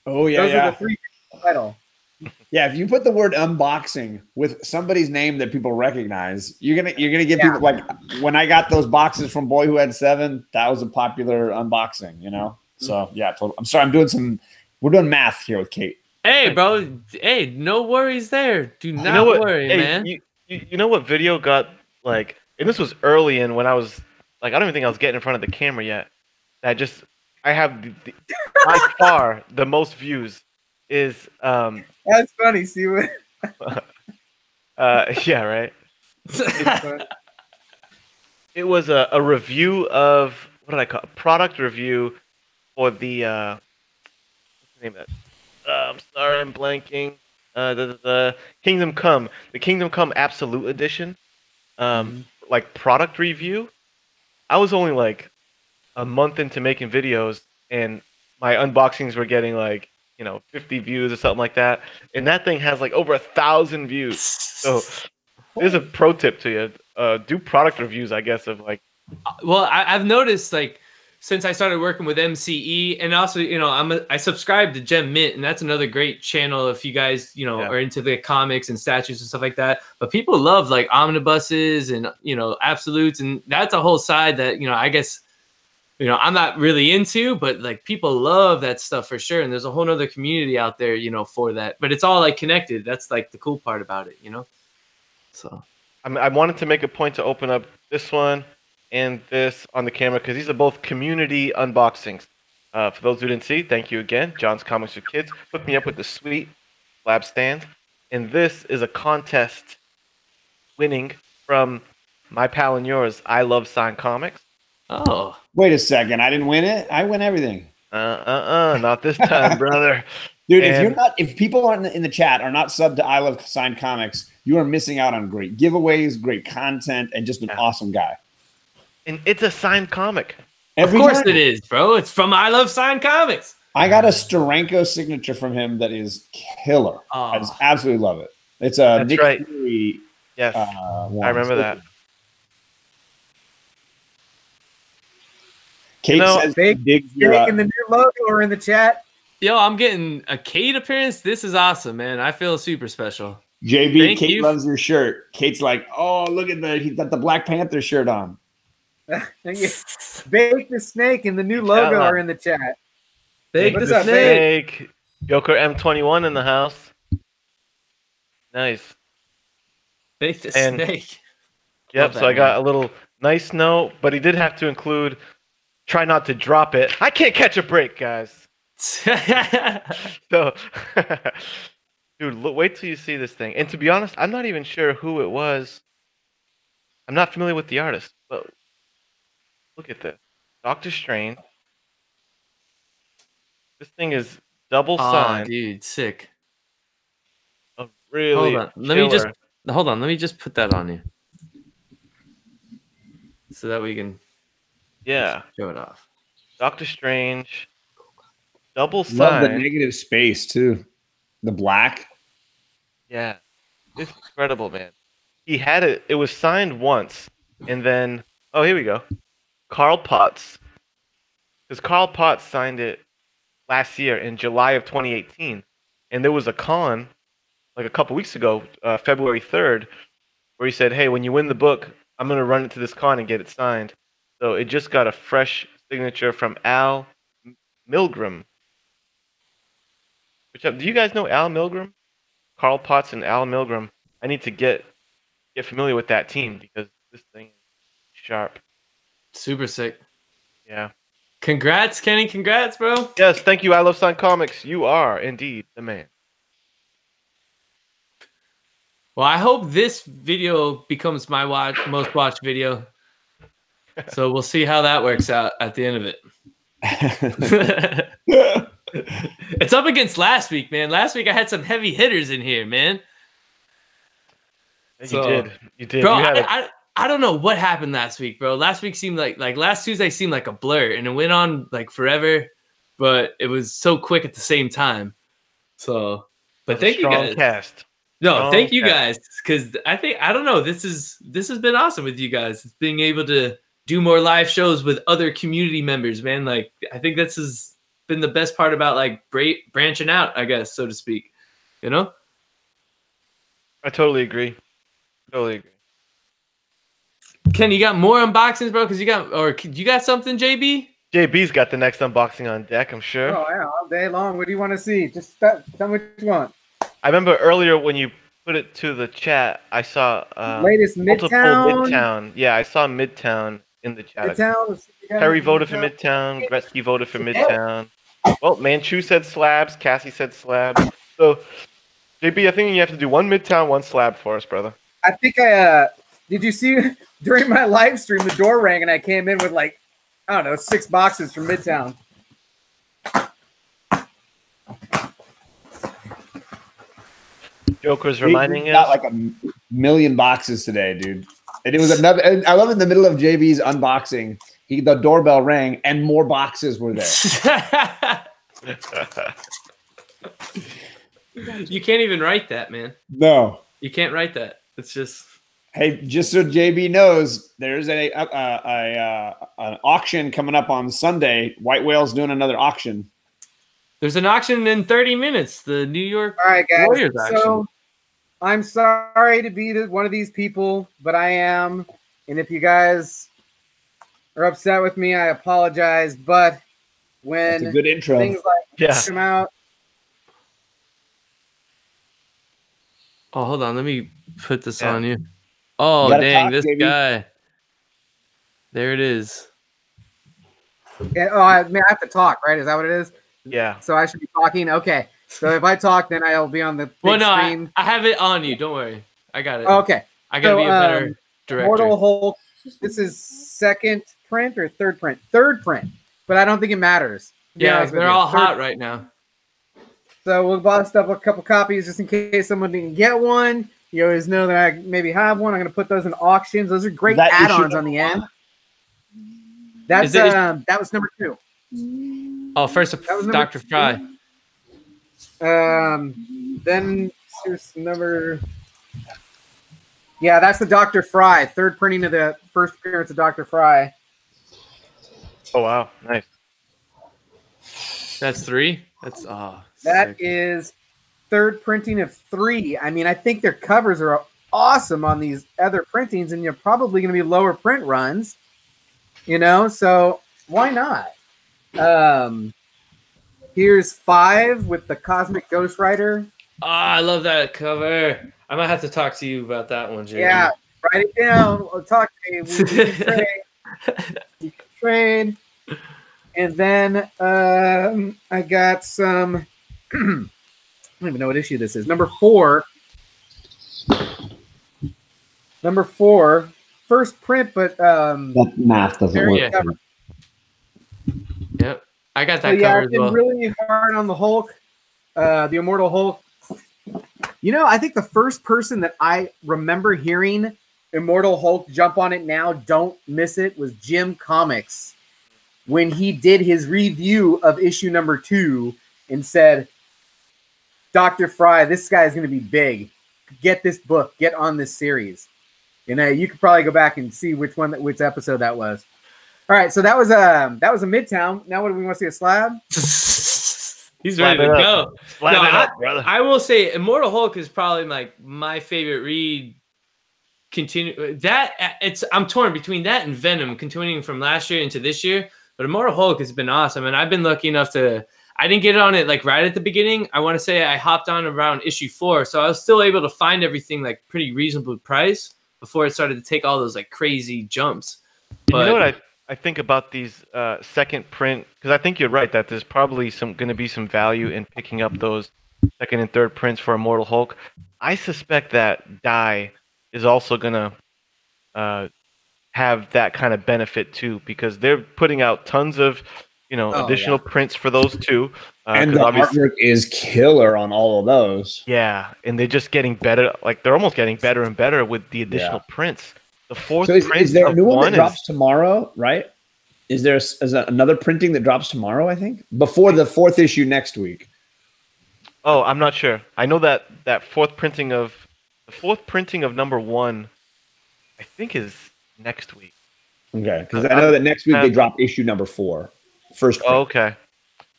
Oh yeah, those are the 3 title. Yeah, if you put the word unboxing with somebody's name that people recognize, you're gonna get people like when I got those boxes from Boy Who Had 7, that was a popular unboxing, So yeah, totally. I'm sorry, we're doing math here with Kate. Hey, bro. Hey, no worries there. Do not worry, man. You know what video got and this was early in when I was I don't even think I was getting in front of the camera yet. I have by far the most views is that's funny. See what? Yeah, right. It was a review of what did I call it? A product review for the what's the name of that? I'm sorry, I'm blanking. The Kingdom Come, the Kingdom Come Absolute Edition, product review. I was only a month into making videos, and my unboxings were getting like 50 views or something like that, and that thing has like over 1,000 views. So there's a pro tip to you: do product reviews, I guess, of like. Well, I've noticed like since I started working with MCE, and also I subscribe to Gem Mint, and that's another great channel if you guys are into the comics and statues and stuff like that. But people love like omnibuses and absolutes, and that's a whole side that I guess I'm not really into, but like people love that stuff for sure. And there's a whole nother community out there, for that. But it's all like connected. That's like the cool part about it, So I wanted to make a point to open up this one and this on the camera because these are both community unboxings. For those who didn't see, thank you again. John's Comics for Kids hooked me up with the sweet slab stand. And this is a contest winning from my pal and yours, I Love Signed Comics. Oh. Wait a second. I didn't win it? I win everything. Not this time, brother. Dude, if people aren't in the chat are not subbed to I Love Signed Comics, you are missing out on great giveaways, great content, and just an awesome guy. And it's a signed comic. Of course it is, bro. It's from I Love Signed Comics. I got a Steranko signature from him that is killer. I just absolutely love it. It's a Nick Fury. Yes, I remember that. Kate says Big and the new logo are in the chat. Yo, I'm getting a Kate appearance. This is awesome, man. I feel super special. JB, Kate loves your shirt. Kate's like, oh, look at he's got the Black Panther shirt on. Bake the Snake and the new logo are in the chat. Bake the Snake. Joker M21 in the house. Nice. Bake the Snake. Yep, so I got a little nice note, but he did have to include try not to drop it. I can't catch a break, guys. So, dude, wait till you see this thing. And to be honest, I'm not even sure who it was. I'm not familiar with the artist, but look at this. Doctor Strange. This thing is double signed. Oh, dude, sick. Really? Hold on. Let me just put that on you. So that we can show it off. Doctor Strange. Double signed. Love the negative space too. The black. Yeah. It's incredible, man. He had it. It was signed once. And then, oh, here we go. Carl Potts. Because Carl Potts signed it last year in July of 2018. And there was a con like a couple weeks ago, February 3rd, where he said, hey, when you win the book, I'm going to run it to this con and get it signed. So it just got a fresh signature from Al Milgram. Do you guys know Al Milgram? Carl Potts and Al Milgram. I need to get familiar with that team because this thing is sharp. Super sick. Yeah. Congrats, Kenny. Congrats, bro. Yes, thank you. I Love Signed Comics. You are indeed the man. Well, I hope this video becomes my most watched video. So we'll see how that works out at the end of it. It's up against last week, man. Last week I had some heavy hitters in here, man. You did. Bro, I don't know what happened last week, bro. Last week seemed like last Tuesday seemed like a blur, and it went on like forever, but it was so quick at the same time. So, but thank you guys. Cast. No, thank you guys, because I don't know. This has been awesome with you guys. It's being able to do more live shows with other community members, man. Like I think this has been the best part about like branching out, I guess, so to speak. You know? I totally agree. Ken, you got more unboxings, bro? Because you got something, JB? JB's got the next unboxing on deck, I'm sure. Oh, yeah, all day long. What do you want to see? Just tell me what you want. I remember earlier when you put it to the chat, I saw latest Midtown. Yeah, I saw Midtown in the chat. Midtown. Perry voted for Midtown. Gretzky voted for Midtown. Well, Manchu said slabs. Cassie said slabs. So, JB, I think you have to do one Midtown, one slab for us, brother. I think did you see during my live stream the door rang and I came in with like, I don't know, 6 boxes from Midtown. Joker's reminding us. Got like a million boxes today, dude. And it was another. I love in the middle of JB's unboxing, the doorbell rang and more boxes were there. You can't even write that, man. No. You can't write that. It's just. Hey, just so JB knows, there's an auction coming up on Sunday. White Whale's doing another auction. There's an auction in 30 minutes. The New York All right, guys. Warriors auction. So I'm sorry to be one of these people, but I am. And if you guys are upset with me, I apologize. But when That's a good intro. things like this come out, oh, hold on. Let me put this on you. Oh, gotta dang, talk, this baby. guy. There it is. I have to talk, right? Is that what it is? Yeah. So I should be talking? Okay. So if I talk, then I'll be on the big screen. I have it on you. Don't worry. I got it. Okay. I got to be a better director. Immortal Hulk. This is second print or third print? Third print. But I don't think it matters. Yeah, they're all hot right now. So we'll bust up a couple copies just in case someone didn't get one. You always know that I maybe have one. I'm going to put those in auctions. Those are great add-ons on the end. That's that was number 2. Oh, first Dr. Fry. Then here's number. Yeah, that's the Dr. Fry. Third printing of the first appearance of Dr. Fry. Oh wow, nice. That's 3. That's that is third printing of 3. I mean, I think their covers are awesome on these other printings, and you're probably going to be lower print runs. You know, so why not? Here's 5 with the Cosmic Ghost Rider. Oh, I love that cover. I might have to talk to you about that one, Jay. Yeah, write it down. We'll talk to you. We can trade. We can trade. And then I got some. I don't even know what issue this is. Number 4. Number 4. First print, but that math doesn't work. Yep, I got that cover yeah, as I've been well. really hard on the Hulk, the Immortal Hulk. You know, I think the first person that I remember hearing Immortal Hulk jump on it now, don't miss it, was Jim Comics when he did his review of issue number 2 and said, Dr. Fry, this guy is going to be big. Get this book. Get on this series. You know, you could probably go back and see which episode that was. All right, so that was a Midtown. Now, what do we want to see? A slab? He's ready to go. Brother. I will say, Immortal Hulk is probably like my favorite read. I'm torn between that and Venom, continuing from last year into this year. But Immortal Hulk has been awesome, and I've been lucky enough to. I didn't get on it like right at the beginning. I want to say I hopped on around issue 4, so I was still able to find everything like pretty reasonable price before it started to take all those like crazy jumps. But, you know what I think about these second print, because I think you're right that there's probably going to be some value in picking up those second and third prints for Immortal Hulk. I suspect that Dye is also going to have that kind of benefit too, because they're putting out tons of additional prints for those two. And the artwork is killer on all of those. Yeah, and they're just getting better. Like they're almost getting better and better with the additional prints. The fourth print is there a new one that drops tomorrow, right? Is there another printing that drops tomorrow, I think? Before the 4th issue next week. Oh, I'm not sure. I know that fourth printing of number 1, I think is next week. Okay, because I know that next week they drop issue number 4. First print. Oh, okay.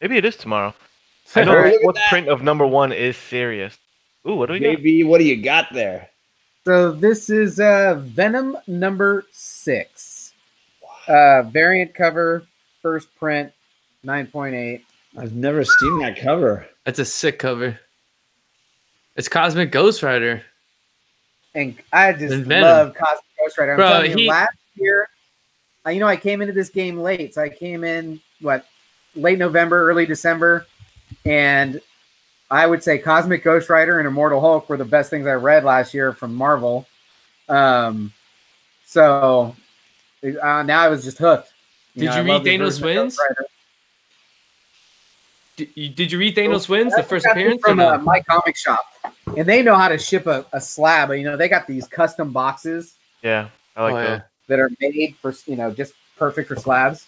Maybe it is tomorrow. I know the fourth print of number 1 is serious. Ooh, what do we got? JB, what do you got there? So this is Venom number 6. Variant cover, first print, 9.8. I've never seen that cover. That's a sick cover. It's Cosmic Ghost Rider. And I just love Cosmic Ghost Rider. I'm telling you, last year, I came into this game late. So I came in, late November, early December. And I would say Cosmic Ghost Rider and Immortal Hulk were the best things I read last year from Marvel. So now I was just hooked. Did you read Thanos Wins? Did you read Thanos Wins, the first appearance? From my comic shop. And they know how to ship a slab. They got these custom boxes. Yeah, I like those. That are made for, just perfect for slabs.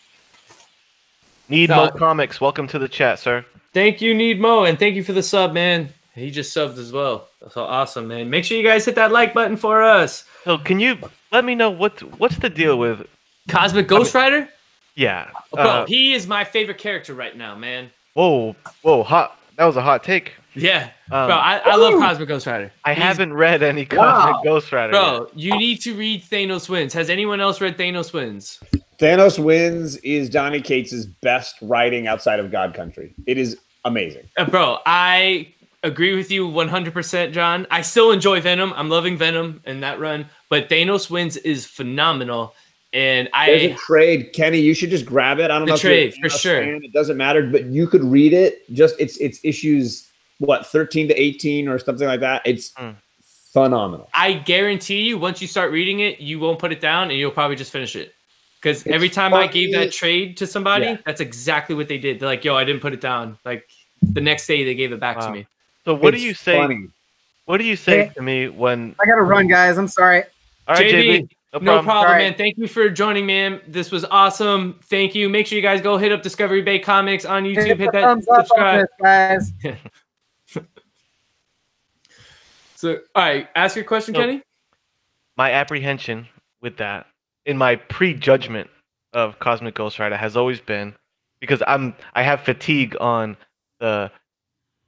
Need Mo Comics. Welcome to the chat, sir. Thank you, Need Mo, and thank you for the sub, man. He just subbed as well. That's so awesome, man. Make sure you guys hit that like button for us. So can you let me know what's the deal with Cosmic Ghost Rider? Yeah. Bro, he is my favorite character right now, man. Whoa, hot. That was a hot take. Yeah. Bro, I love Cosmic Ghost Rider. I haven't read any Cosmic Ghost Rider Bro, yet. you need to read Thanos Wins. Has anyone else read Thanos Wins? Thanos Wins is Donny Cates' best writing outside of God Country. It is amazing. Bro, I agree with you 100%, John. I still enjoy Venom. I'm loving Venom in that run, but Thanos Wins is phenomenal. And there's a trade, Kenny. You should just grab it. I don't know if you're a for sure. Fan, it doesn't matter, but you could read it. Just it's issues 13 to 18 or something like that. It's phenomenal. I guarantee you, once you start reading it, you won't put it down, and you'll probably just finish it. Because every time I gave that trade to somebody, that's exactly what they did. They're like, "Yo, I didn't put it down." Like the next day, they gave it back to me. So what do you say? Funny. What do you say to me when I gotta run, guys? I'm sorry. All right, JB. No problem, man. Thank you for joining, man. This was awesome. Thank you. Make sure you guys go hit up Discovery Bay Comics on YouTube. Hit that subscribe, guys. So, all right, ask your question, Kenny. My apprehension with that, in my prejudgment of Cosmic Ghost Rider, has always been because I have fatigue on the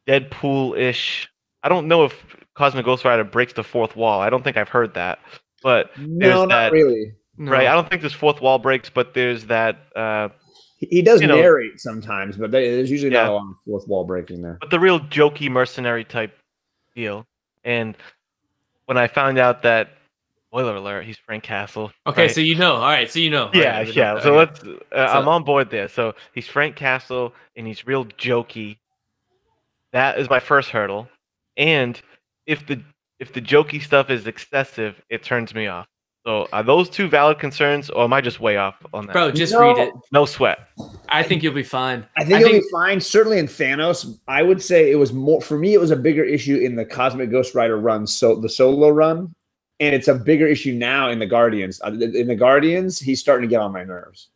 Deadpool-ish. I don't know if Cosmic Ghost Rider breaks the fourth wall. I don't think I've heard that. But no, not really. Right? I don't think this fourth wall breaks, but there's that. He does narrate sometimes, but there's usually not a lot of fourth wall breaking there. But the real jokey mercenary type deal. And when I found out that, spoiler alert, he's Frank Castle. Okay, right? So you know. All right, so you know. Yeah, yeah. So let's. I'm on board there. So he's Frank Castle, and he's real jokey. That is my first hurdle. And if the jokey stuff is excessive, it turns me off. So are those two valid concerns, or am I just way off on that? Bro, just read it. No sweat. I think you'll be fine. I think you'll be fine. Certainly in Thanos, I would say it was more for me. It was a bigger issue in the Cosmic Ghost Rider run, so the solo run, and it's a bigger issue now in the Guardians. In the Guardians, he's starting to get on my nerves.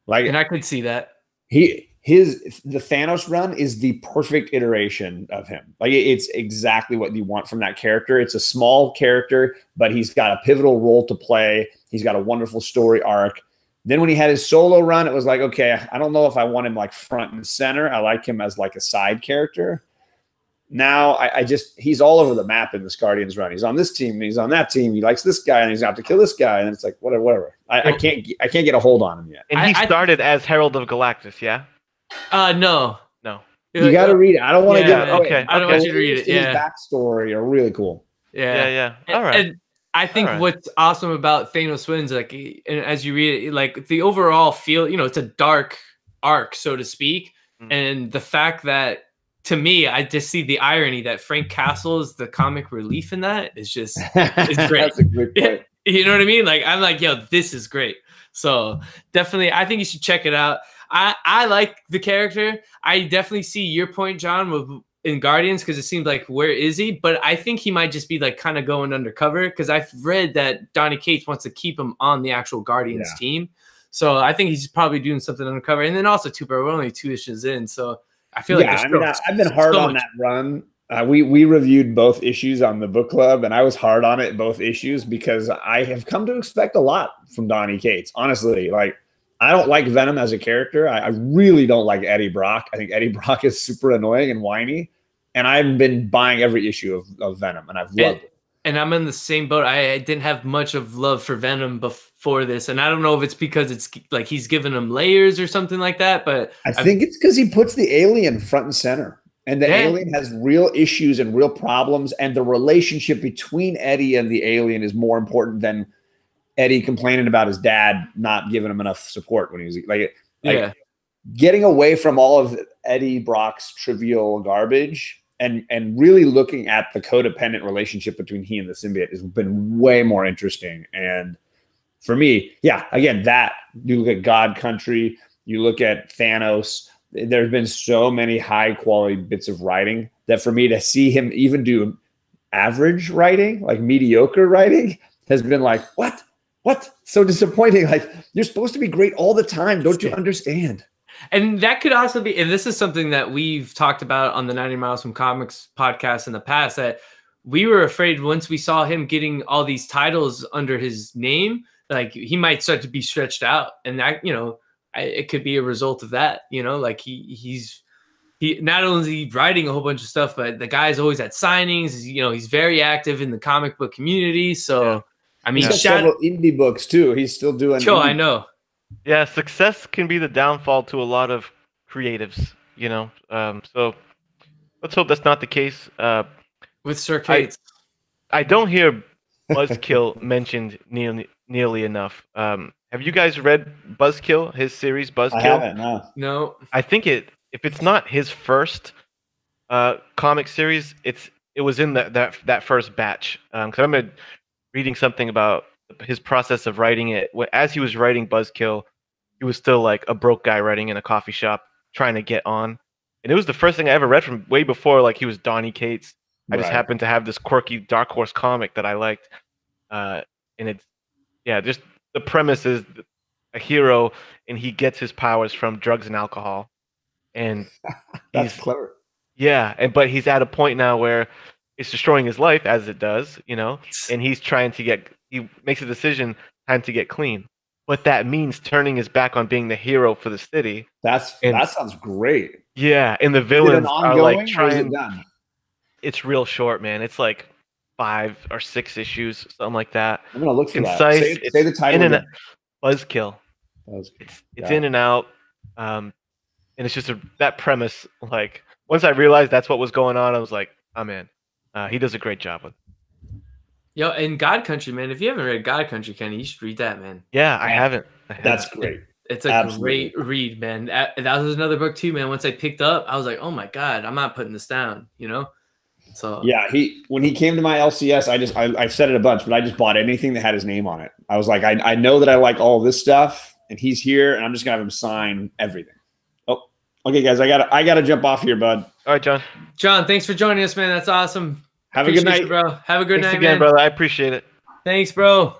Like, and I could see that the Thanos run is the perfect iteration of him. Like it's exactly what you want from that character. It's a small character, but he's got a pivotal role to play. He's got a wonderful story arc. Then when he had his solo run, it was like, okay, I don't know if I want him like front and center. I like him as like a side character. Now he's all over the map in this Guardians run. He's on this team, he's on that team. He likes this guy, and he's out to kill this guy. And it's like whatever. I can't get a hold on him yet. And he started as Herald of Galactus, yeah. No. You got to read it. I don't want to give it away. Okay. I don't want you to read it. His backstory are really cool. Yeah. All right. And I think what's awesome about Thanos Wins, like, and as you read it, like the overall feel, it's a dark arc, so to speak, and the fact that, to me, I just see the irony that Frank Castle is the comic relief in that is just it's great. That's a great point. You know what I mean? Like, I'm like, yo, this is great. So definitely, I think you should check it out. I like the character. I definitely see your point, John, in Guardians, because it seems like, where is he? But I think he might just be like kind of going undercover, because I've read that Donny Cates wants to keep him on the actual Guardians team. So I think he's probably doing something undercover. And then also, too, bro, we're only 2 issues in, so I feel like I've been hard on that run. We reviewed both issues on the book club, and I was hard on it both issues because I have come to expect a lot from Donny Cates. Honestly, like, I don't like Venom as a character. I really don't like Eddie Brock. I think Eddie Brock is super annoying and whiny, and I've been buying every issue of Venom, and I've loved it. And I'm in the same boat. I didn't have much of love for Venom before this, and I don't know if it's because it's like he's giving him layers or something like that, but I think it's because he puts the alien front and center. And the alien has real issues and real problems, and the relationship between Eddie and the alien is more important than Eddie complaining about his dad not giving him enough support when he was like getting away from all of Eddie Brock's trivial garbage and really looking at the codependent relationship between he and the symbiote has been way more interesting. And for me, again, that you look at God Country, you look at Thanos. There's been so many high quality bits of writing that for me to see him even do average writing, like mediocre writing, has been like, what? So disappointing. Like, you're supposed to be great all the time. Don't you understand? And that could also be, and this is something that we've talked about on the 90 Miles from Comics podcast in the past, that we were afraid once we saw him getting all these titles under his name, like he might start to be stretched out. And that, it could be a result of that, like he not only is he writing a whole bunch of stuff, but the guy's always at signings. He's very active in the comic book community. So, I mean, he's got several indie books too. He's still doing. Sure, I know. Yeah, success can be the downfall to a lot of creatives, so let's hope that's not the case. With Sir Cates. I don't hear Buzzkill mentioned nearly enough. Have you guys read Buzzkill, his series Buzzkill? I haven't, no. No. I think if it's not his first comic series, it was in that first batch. Because I remember reading something about his process of writing it. As he was writing Buzzkill, he was still like a broke guy writing in a coffee shop trying to get on. And it was the first thing I ever read from way before, like he was Donny Cates. I just happened to have this quirky Dark Horse comic that I liked. And just the premise is a hero and he gets his powers from drugs and alcohol. And that's clever. Yeah, but he's at a point now where it's destroying his life, as it does, and he's trying to he makes a decision, time to get clean. But that means turning his back on being the hero for the city. That sounds great. Yeah, and the villains are like trying. Or is it done? It's real short, man. It's like 5 or 6 issues, something like that. I'm gonna look for concise. That. Say the title. Buzzkill. It's in and out, and it's just that premise. Like once I realized that's what was going on, I was like, I'm in. He does a great job with it. Yo, and God Country, man. If you haven't read God Country, Kenny, you should read that, man. Yeah, I haven't. That's great. It's a great read, man. That was another book too, man. Once I picked up, I was like, oh my God, I'm not putting this down, So yeah, when he came to my LCS, I've said it a bunch, but I just bought anything that had his name on it. I was like, I know that I like all this stuff, and he's here, and I'm just gonna have him sign everything. Oh, okay, guys, I gotta jump off here, bud. All right, John. John, thanks for joining us, man. That's awesome. Have a good night, bro. Have a good night, again, man. brother. I appreciate it. Thanks, bro.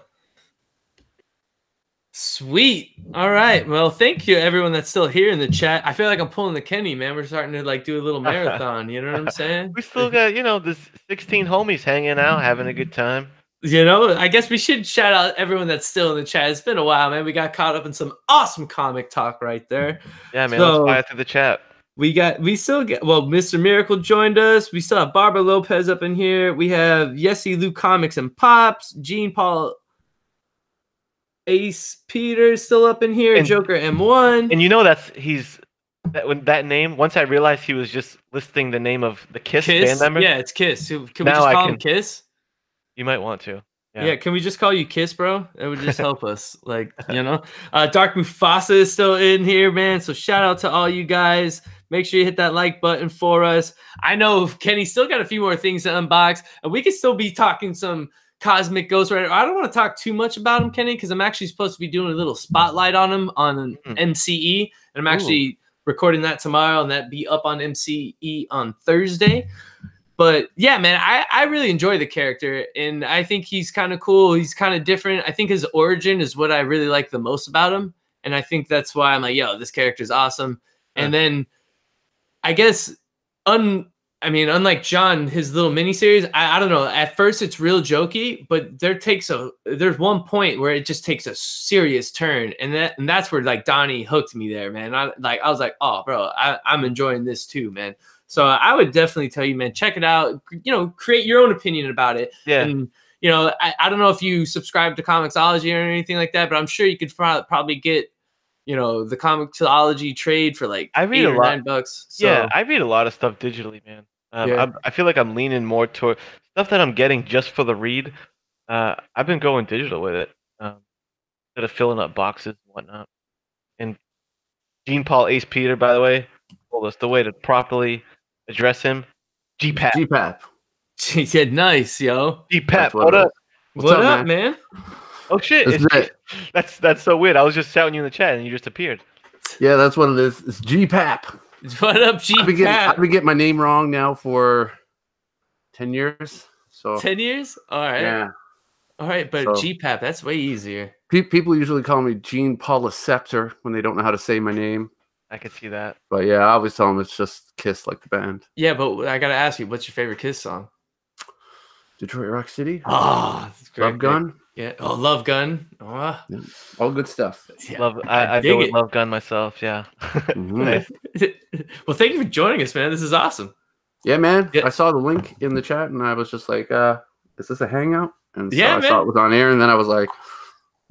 Sweet. All right. Well, thank you, everyone that's still here in the chat. I feel like I'm pulling the Kenny, man. We're starting to do a little marathon. You know what I'm saying? We still got, this 16 homies hanging out, having a good time. I guess we should shout out everyone that's still in the chat. It's been a while, man. We got caught up in some awesome comic talk right there. Yeah, man. Let's fly through the chat. Mr. Miracle joined us. We still have Barbara Lopez up in here. We have Yessie Lou Comics and Pops, Gene Paul Ace Peter still up in here, and Joker M1. And that name, once I realized he was just listing the name of the Kiss band member. Yeah, it's Kiss. Can we just call him Kiss? You might want to. Yeah, can we just call you Kiss, bro? It would just help us. Dark Mufasa is still in here, man. So shout out to all you guys. Make sure you hit that like button for us. I know Kenny still got a few more things to unbox, and we could still be talking some Cosmic Ghost Rider. I don't want to talk too much about him, Kenny, because I'm actually supposed to be doing a little spotlight on him on MCE, and I'm actually recording that tomorrow, and that be up on MCE on Thursday. But yeah, man, I really enjoy the character, and I think he's kind of cool. He's kind of different. I think his origin is what I really like the most about him, and I think that's why I'm like, yo, this character is awesome. And then I guess unlike John, his little miniseries, I don't know. At first, it's real jokey, but there's one point where it just takes a serious turn, and that's where Donnie hooked me there, man. I was like, oh, bro, I'm enjoying this too, man. So I would definitely tell you, man, check it out. Create your own opinion about it. Yeah. And I don't know if you subscribe to Comixology or anything like that, but I'm sure you could probably get the Comixology trade for like $8 or $9. So. Yeah, I read a lot of stuff digitally, man. I feel like I'm leaning more toward stuff that I'm getting just for the read. I've been going digital with it instead of filling up boxes and whatnot. And Gene Paul Ace Peter, by the way, told us the way to properly address him. GPAP. GPAP. Yeah, nice, yo. GPAP. What up? What up, man? Oh shit! That's so weird. I was just shouting you in the chat, and you just appeared. Yeah, that's what it is. It's GPAP. What up, GPAP? I've been getting my name wrong now for 10 years. So 10 years? All right. Yeah. All right, but GPAP, that's way easier. People usually call me Gene Paul Scepter when they don't know how to say my name. I could see that. But yeah, I always tell them it's just Kiss like the band. Yeah, but I gotta ask you, what's your favorite Kiss song? Detroit Rock City. Oh, that's great. Love Gun. Yeah. Oh, Love Gun. Oh, Yeah. All good stuff. yeah. Love. I dig go with it. Love Gun myself. Yeah. Mhm. Well, thank you for joining us, man. This is awesome. Yeah, man. Yeah. I saw the link in the chat and I was just like, is this a hangout? And so Yeah, I man. saw it was on air and then I was like,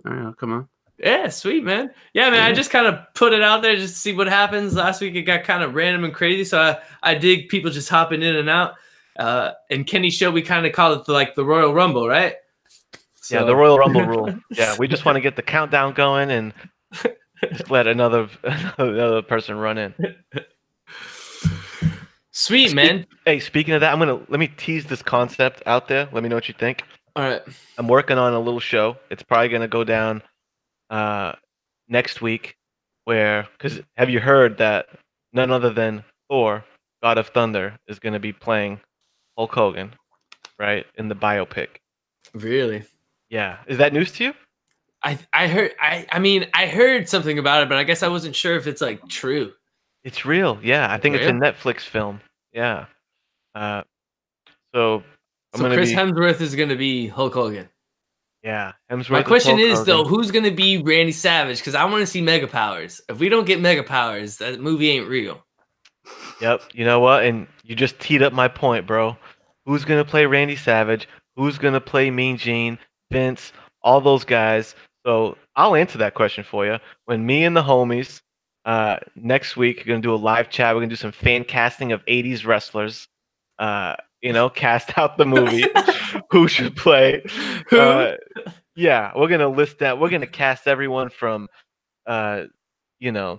all right, I'll come on. Yeah, sweet, man. Yeah, man. I Yeah. just kind of put it out there just to see what happens. Last week it got kind of random and crazy, so I dig people just hopping in and out. And Kenny's show, we kind of call it the Royal Rumble, right? Yeah, the Royal Rumble rule. Yeah, we just want to get the countdown going and just let another person run in. Sweet, man. Hey, speaking of that, let me tease this concept out there. Let me know what you think. All right. I'm working on a little show. It's probably gonna go down next week. Because have you heard that none other than Thor, God of Thunder, is gonna be playing Hulk Hogan, right, in the biopic? Really? Yeah. Is that news to you? I heard I heard something about it, but I guess I wasn't sure if it's like true. It's real. Yeah, I think it's a Netflix film. Yeah. So I'm So gonna Chris be. Hemsworth is gonna be Hulk Hogan. Yeah, Hemsworth. My question Hulk is though, Hogan. who's gonna be Randy Savage? Because I want to see Mega Powers. If we don't get Mega Powers, that movie ain't real. Yep. You know what? And you just teed up my point, bro. Who's gonna play Randy Savage? Who's gonna play Mean Gene, Vince, all those guys? So I'll answer that question for you. When me and the homies next week are gonna do a live chat. We're gonna do some fan casting of '80s wrestlers. Cast out the movie. Who should play? Who? Yeah, we're gonna list that. We're gonna cast everyone from, you know,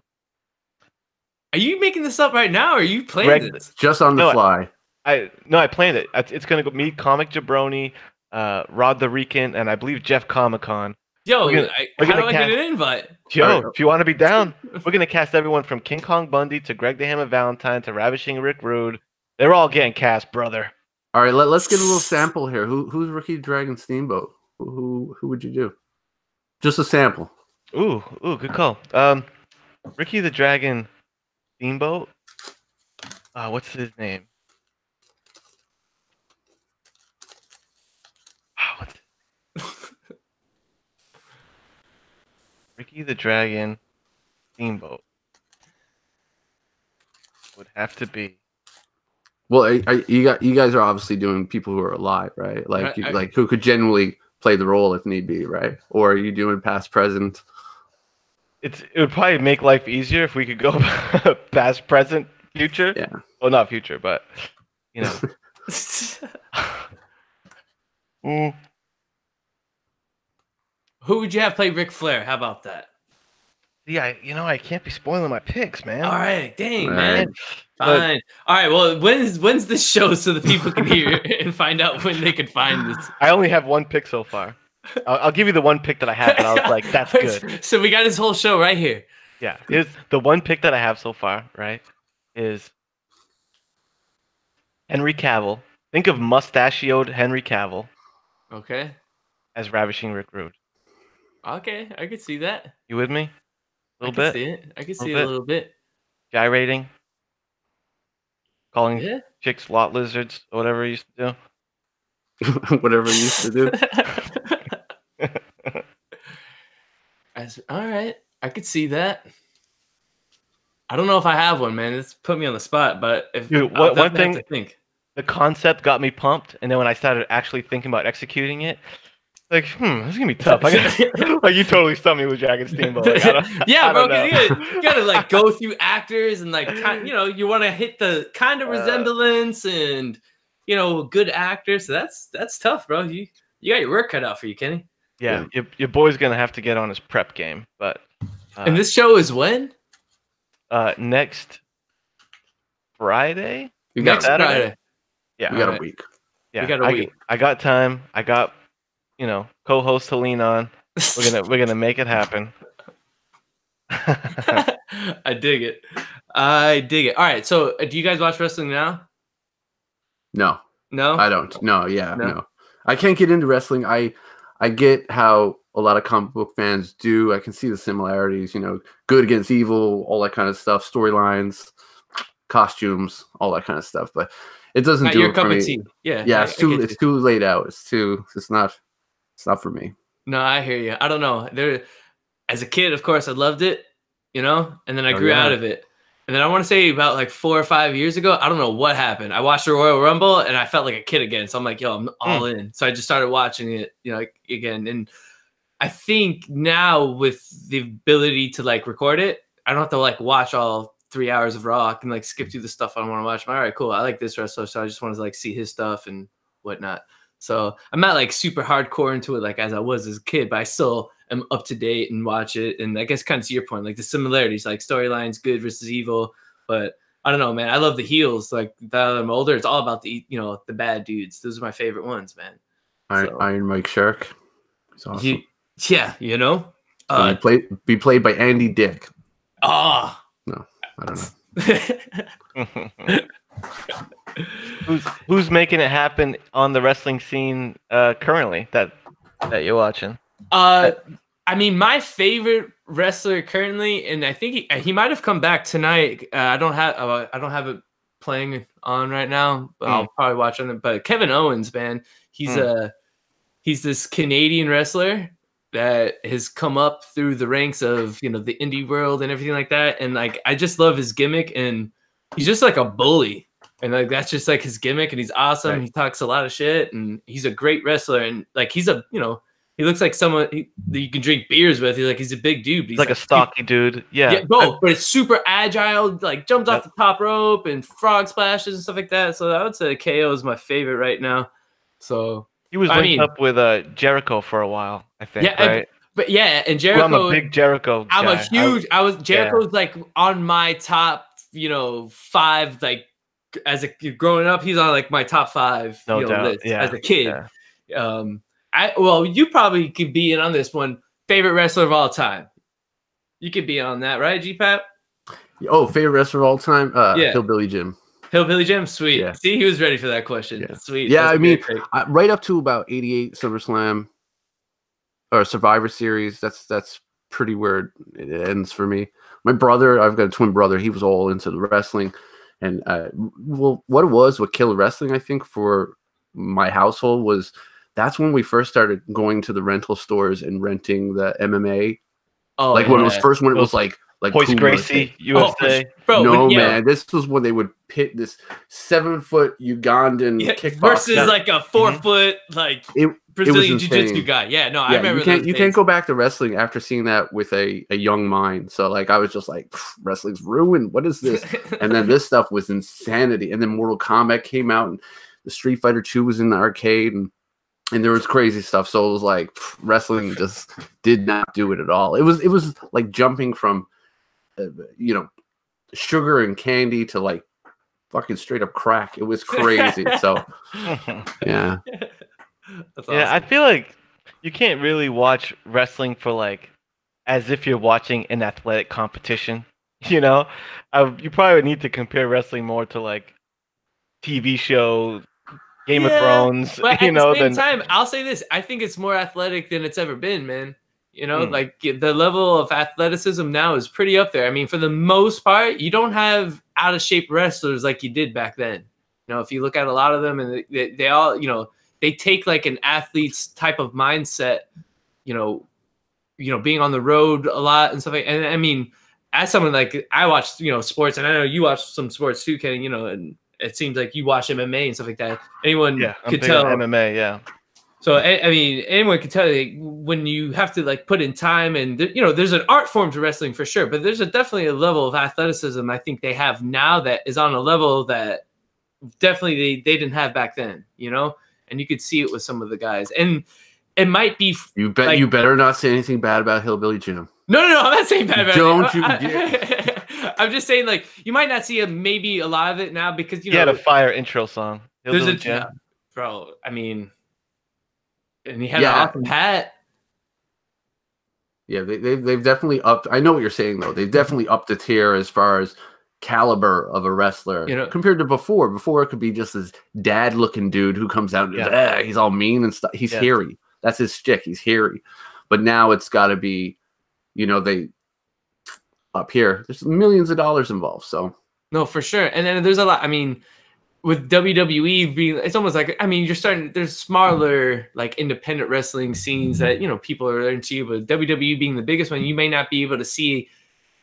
Are you making this up right now? Or are you playing Greg- this? Just on the No, fly. I planned it. It's gonna go me, Comic Jabroni, Rod the Rican, and I believe Jeff Comic Con. Yo, we're how gonna do I get an invite? Yo, if you want to be down, we're gonna cast everyone from King Kong Bundy to Greg the Hammer Valentine to Ravishing Rick Rude. They're all getting cast, brother. All right, let's get a little sample here. Who's Ricky the Dragon Steamboat? Who would you do? Just a sample. Ooh, good call. Ricky the Dragon Steamboat. What's his name? Ricky the Dragon Steamboat would have to be. Well, you guys are obviously doing people who are alive, right? Like like who could genuinely play the role if need be, right? Or are you doing past, present? It would probably make life easier if we could go past, present, future. Yeah. Well, not future, but you know. Who would you have play Ric Flair? How about that? Yeah, I can't be spoiling my picks, man. All right, dang, Right. man. Fine. All right, well, when's this show so the people can hear and find out when they can find this? I only have one pick so far. I'll give you the one pick that I have, and I was like, that's good. So we got this whole show right here. Yeah, is the one pick that I have so far, right? Is Henry Cavill. Think of mustachioed Henry Cavill Okay. as Ravishing Rick Rude. Okay, I could see that. You with me? A I little can bit. see it. I can see Little it a bit. little bit. Gyrating. Calling Yeah. chicks lot lizards or whatever he used to Whatever you used to do. do. All right, I could see that. I don't know if I have one, man. It's put me on the spot, but if Dude, I'll one definitely thing- have to think. The concept got me pumped, and then when I started actually thinking about executing it, like, this is gonna be tough. Like you totally stumped me with Dragon Steamboat. Like, Yeah, I bro. don't know. 'Cause you gotta like go through actors and like you want to hit the kind of resemblance and good actors. So that's tough, bro. You got your work cut out for you, Kenny. Yeah, your boy's gonna have to get on his prep game. But And this show is when? next Friday. You got Next Saturday? Friday. Yeah, you got Alright. a week. yeah. we got a week. I got time. I got co-host to lean on. We're gonna make it happen. I dig it. I dig it. All right. So, do you guys watch wrestling now? No, No. I don't. No, yeah, No? no. I can't get into wrestling. I get how a lot of comic book fans do. I can see the similarities, you know, good against evil, all that kind of stuff, storylines, costumes, all that kind of stuff. But it doesn't Not do your it cup for of me. tea. Yeah, Yeah, I get it's you. too laid out. It's not for me. No, I hear you. I don't know. As a kid, of course, I loved it, you know, and then I Oh, grew out yeah. of it. And then I want to say about like 4 or 5 years ago, I don't know what happened. I watched the Royal Rumble and I felt like a kid again. So I'm like, yo, I'm all in. So I just started watching it, you know, again. And I think now with the ability to like record it, I don't have to like watch all 3 hours of Raw. I can like skip through the stuff I don't want to watch. I'm all right, cool. I like this wrestler, so I just wanted to like see his stuff and whatnot. So I'm not like super hardcore into it like as I was as a kid, but I still am up to date and watch it. And I guess kind of to your point, like the similarities, like storylines, good versus evil. But I don't know, man. I love the heels. Like that I'm older, it's all about the, you know, the bad dudes. Those are my favorite ones, man. Iron Mike Shark. He's awesome. Yeah, you know. So be played by Andy Dick. Oh. No, I don't know. Who's making it happen on the wrestling scene currently that you're watching? I mean, my favorite wrestler currently, and I think he might have come back tonight. I don't have it playing on right now, but I'll probably watch on it. But Kevin Owens, man, he's this Canadian wrestler that has come up through the ranks of, you know, the indie world and everything like that. And like, I just love his gimmick, and he's just like a bully. And like, that's just like his gimmick, and he's awesome. Right. He talks a lot of shit, and he's a great wrestler. And like, he's a, you know, he looks like someone that you can drink beers with. He's a big dude. He's like a stocky dude. Yeah. But it's super agile, like jumps off the top rope and frog splashes and stuff like that. So I would say KO is my favorite right now. So he was linked up with Jericho for a while, I think. Yeah, right? But yeah, and Jericho. Well, I'm a big Jericho guy. I'm a huge. Jericho's like on my top, you know, 5. Like as a growing up, he's on like my top 5 list as a kid. Yeah. Well, you probably could be in on this one. Favorite wrestler of all time. You could be on that, right, G-Pap? Oh, favorite wrestler of all time? Hillbilly Jim. Hillbilly Jim, sweet. Yeah. See, he was ready for that question. Yeah. Sweet. Yeah, I mean, right up to about 88 SummerSlam or Survivor Series. That's pretty where it ends for me. My brother, I've got a twin brother. He was all into the wrestling, and what killed wrestling, I think, for my household was. That's when we first started going to the rental stores and renting the MMA. Oh, like when it was like Hoist Gracie, USA. Bro, man, this was when they would pit this 7-foot Ugandan kickboxer versus like a 4-foot like Brazilian jiu-jitsu guy. Yeah, no, I remember. You can't go back to wrestling after seeing that with a young mind. So like I was just like, wrestling's ruined. What is this? And then this stuff was insanity. And then Mortal Kombat came out, and the Street Fighter 2 was in the arcade, and there was crazy stuff. So it was like wrestling just did not do it at all. It was like jumping from, sugar and candy to like fucking straight up crack. It was crazy. So yeah. That's awesome. Yeah, I feel like you can't really watch wrestling for like as if you're watching an athletic competition. You know, you probably need to compare wrestling more to like TV show. Game of Thrones, but at the same time, I'll say this: I think it's more athletic than it's ever been, man. You know, like the level of athleticism now is pretty up there. I mean, for the most part, you don't have out of shape wrestlers like you did back then. You know, if you look at a lot of them, and they all, you know, they take like an athlete's type of mindset. You know, being on the road a lot and stuff like. And I mean, as someone like I watch, sports, and I know you watch some sports too, Kenny. You know, and it seems like you watch MMA and stuff like that. Anyone could tell MMA, yeah. So I mean, anyone could tell you when you have to like put in time, and there's an art form to wrestling for sure, but there's definitely a level of athleticism I think they have now that is on a level that definitely they didn't have back then. And you could see it with some of the guys, and it might be. You better not say anything bad about Hillbilly Jim. No, I'm not saying bad about Don't you? I'm just saying, like, you might not see maybe a lot of it now because he had a fire intro song. Bro. I mean, and he had an awesome hat. Yeah, they've definitely upped. I know what you're saying though. They've definitely upped the tier as far as caliber of a wrestler compared to before. Before it could be just this dad-looking dude who comes out and he's all mean and stuff. He's hairy. That's his shtick. He's hairy. But now it's got to be, you know, they up here. There's millions of dollars involved. So No, for sure. And then there's a lot. I mean, with WWE being, it's almost like, I mean, you're starting, there's smaller, like independent wrestling scenes that, you know, people are into, but WWE being the biggest one, you may not be able to see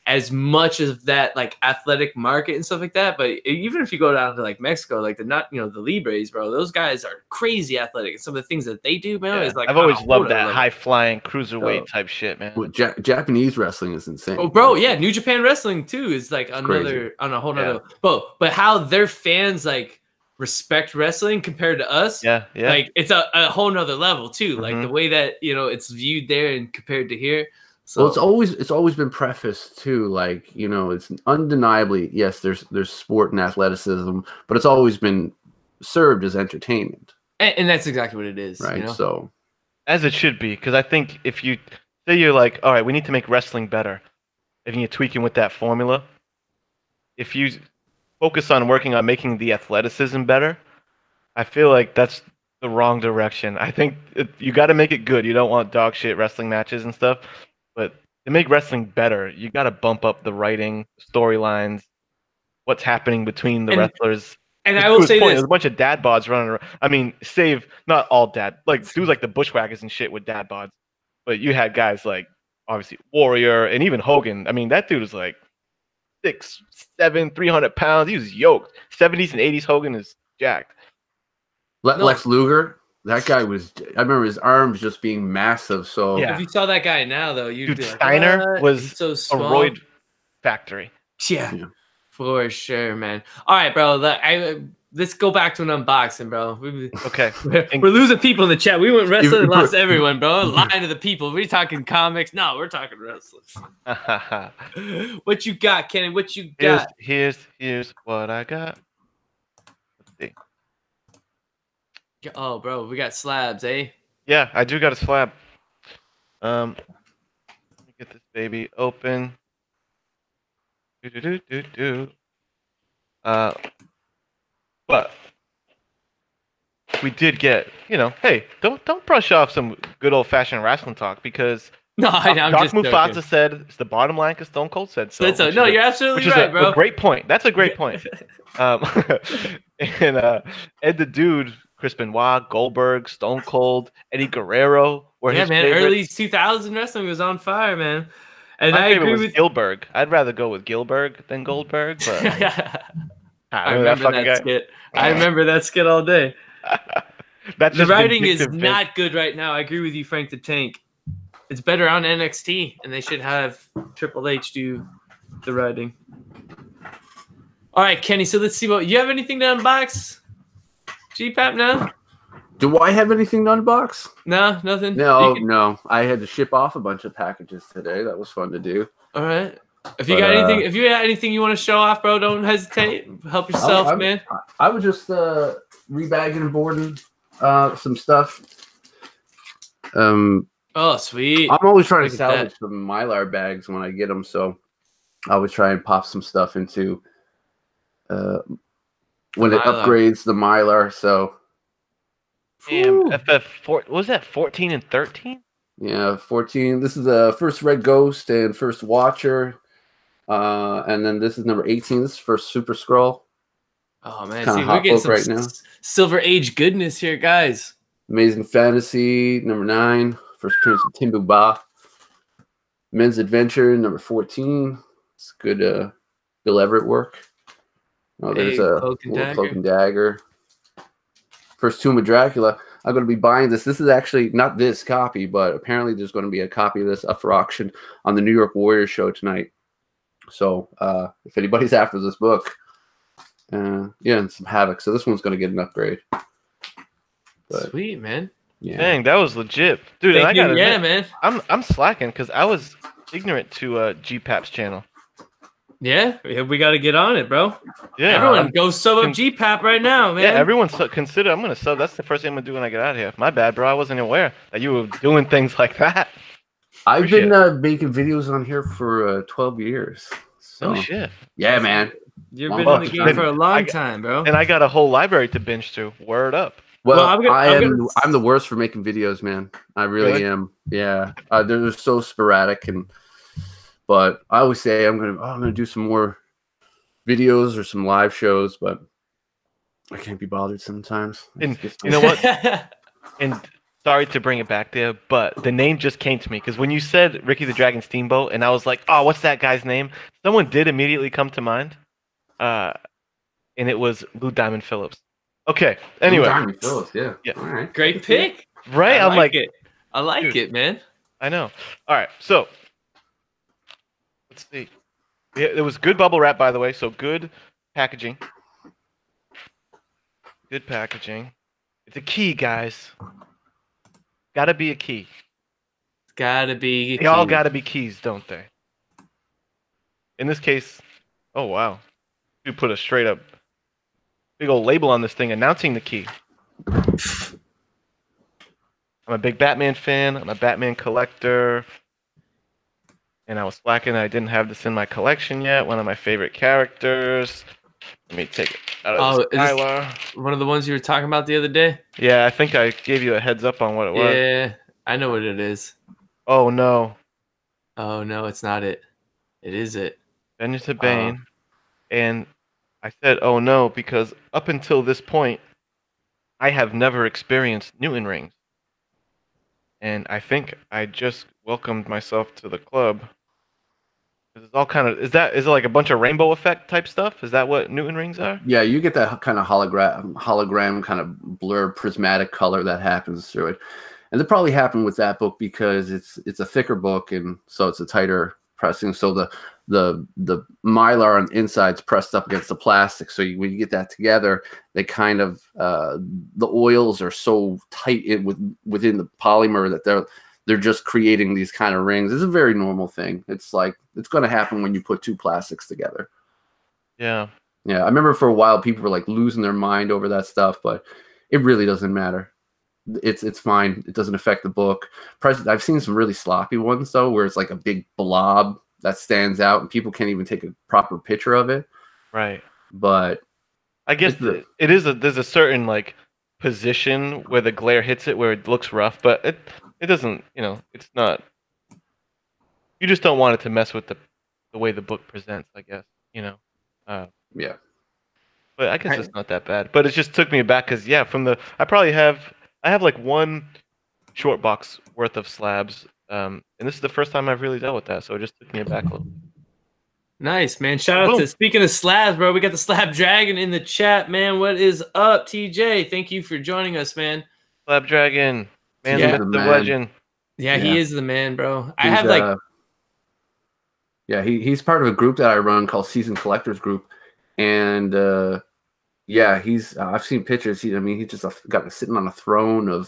as much of that like athletic market and stuff like that. But even if you go down to like Mexico, like the Libres, bro, those guys are crazy athletic. And some of the things that they do, man, is like I've always loved that high flying cruiserweight type shit, man. well, Japanese wrestling is insane. Oh, bro, yeah, New Japan Wrestling too is like another on a whole nother. But how their fans like respect wrestling compared to us, like it's a whole nother level too. Like the way that it's viewed there and compared to here. So well, it's always been prefaced too, like it's undeniably, yes, there's sport and athleticism, but it's always been served as entertainment, and that's exactly what it is, right? So as it should be, because I think if you say you're like, all right, we need to make wrestling better, if you're tweaking with that formula, if you focus on working on making the athleticism better, I feel like that's the wrong direction. I think you got to make it good. You don't want dog shit wrestling matches and stuff. But to make wrestling better, you got to bump up the writing, storylines, what's happening between the wrestlers. And I will say this: there's a bunch of dad bods running around. I mean, save not all dad, like dudes like the Bushwhackers and shit with dad bods, but you had guys like obviously Warrior and even Hogan. I mean, that dude was like 6'7", 300 pounds. He was yoked. 70s and 80s Hogan is jacked. Lex Luger. That guy was. I remember his arms just being massive. So if you saw that guy now, though, you'd be like, Steiner was so a roid factory. Yeah, for sure, man. All right, bro. Let's go back to an unboxing, bro. Okay, we're losing people in the chat. We went wrestling and lost everyone, bro. Lying to the people. We're talking comics. No, we're talking wrestling. What you got, Kenny? What you got? Here's what I got. Let's see. Oh, bro, we got slabs, eh? Yeah, I do got a slab. Let me get this baby open. But we did get, hey, don't brush off some good old fashioned wrestling talk because I'm Doc just Mufasa joking. said it's the bottom line because Stone Cold said so. No, you're absolutely right, bro. A great point. That's a great point. And Ed the Dude, Chris Benoit, Goldberg, Stone Cold, Eddie Guerrero were his favorites. Early 2000 wrestling was on fire, man. And My I favorite agree was with Gilbert. I'd rather go with Gilbert than Goldberg, but I remember that skit. I remember that skit all day. The writing is not good right now. I agree with you, Frank the Tank. It's better on NXT, and they should have Triple H do the writing. All right, Kenny. So let's see what you have. Anything to unbox? GPAP now? Do I have anything to unbox? No, nothing. No. I had to ship off a bunch of packages today. That was fun to do. All right. If you got anything you want to show off, bro, don't hesitate. Help yourself, man. I was just rebagging and boarding some stuff. Oh, sweet. I'm always trying to salvage some Mylar bags when I get them, so I always try and pop some stuff into when it upgrades the Mylar. So, FF4 was that 14 and 13? Yeah, 14. This is the first Red Ghost and first Watcher, and then this is number 18. This is first Super Skrull. Oh man, see, we're getting some right now. Silver Age goodness here, guys. Amazing Fantasy number 9. First appearance of Timbu Ba. Men's Adventure number 14. It's good Bill Everett work. Oh, there's a Cloak and Dagger. First Tomb of Dracula. I'm going to be buying this. This is actually not this copy, but apparently there's going to be a copy of this up for auction on the New York Warriors show tonight. So if anybody's after this book, and some Havoc. So this one's going to get an upgrade. But, sweet, man. Yeah. Dang, that was legit, dude. And I got man. I'm slacking because I was ignorant to GPAP's channel. Yeah, we got to get on it, bro. Yeah, everyone go sub up GPAP right now, man. Yeah, everyone consider. I'm gonna sub. That's the first thing I'm gonna do when I get out of here. My bad, bro. I wasn't aware that you were doing things like that. I've been making videos on here for 12 years. So. Oh shit. Yeah, man. You've been in the game for a long time, bro. And I got a whole library to binge through. Word up. Well, I'm gonna. I'm the worst for making videos, man. I really am. Yeah, they're so sporadic, but I always say I'm gonna do some more videos or some live shows, but I can't be bothered sometimes. And you know what? And sorry to bring it back there, but the name just came to me because when you said Ricky the Dragon Steamboat, and I was like, oh, what's that guy's name? Someone did immediately come to mind, and it was Lou Diamond Phillips. Okay. Anyway. Lou Diamond Phillips, yeah. Yeah. All right. Great pick. Right? I I'm like it. I like dude. it, man. I know. All right. So let's see. Yeah, it was good bubble wrap, by the way. So good packaging. Good packaging. It's a key, guys. Gotta be a key. It's gotta be. They all gotta be keys, don't they? In this case, oh wow. You put a straight up big old label on this thing announcing the key. I'm a big Batman fan. I'm a Batman collector. And I was slacking. I didn't have this in my collection yet. One of my favorite characters. Let me take it out of this Tyler. One of the ones you were talking about the other day? Yeah, I think I gave you a heads up on what it was. Yeah, I know what it is. Oh no. Oh no, it's not it. It is it. Vengeance of Bane. And I said, oh no, because up until this point, I have never experienced Newton rings. And I think I just welcomed myself to the club. It's all kind of is it like a bunch of rainbow effect type stuff? Is that what Newton rings are? Yeah, you get that kind of hologram kind of blur prismatic color that happens through it. And that probably happened with that book because it's a thicker book and so it's a tighter pressing. So the mylar on the inside's pressed up against the plastic. So when you get that together, they kind of the oils are so tight within the polymer that they're just creating these kind of rings. It's a very normal thing. It's like it's going to happen when you put two plastics together. Yeah. Yeah, I remember for a while people were like losing their mind over that stuff, but it really doesn't matter. It's fine. It doesn't affect the book. I've seen some really sloppy ones though, where it's like a big blob that stands out and people can't even take a proper picture of it. Right. But I guess there's a certain like position where the glare hits it where it looks rough, but it doesn't, it's not. You just don't want it to mess with the way the book presents, I guess, yeah. But I guess it's not that bad. But it just took me back because yeah, I have like one short box worth of slabs, and this is the first time I've really dealt with that, so it just took me aback a little. Nice, man. Shout out to, speaking of slabs, bro, we got the Slab Dragon in the chat, man. What is up, TJ? Thank you for joining us, man. Slab Dragon, man, the legend. Yeah, he is the man, bro. I have like. He's part of a group that I run called Season Collectors Group, and I've seen pictures. He's just got sitting on a throne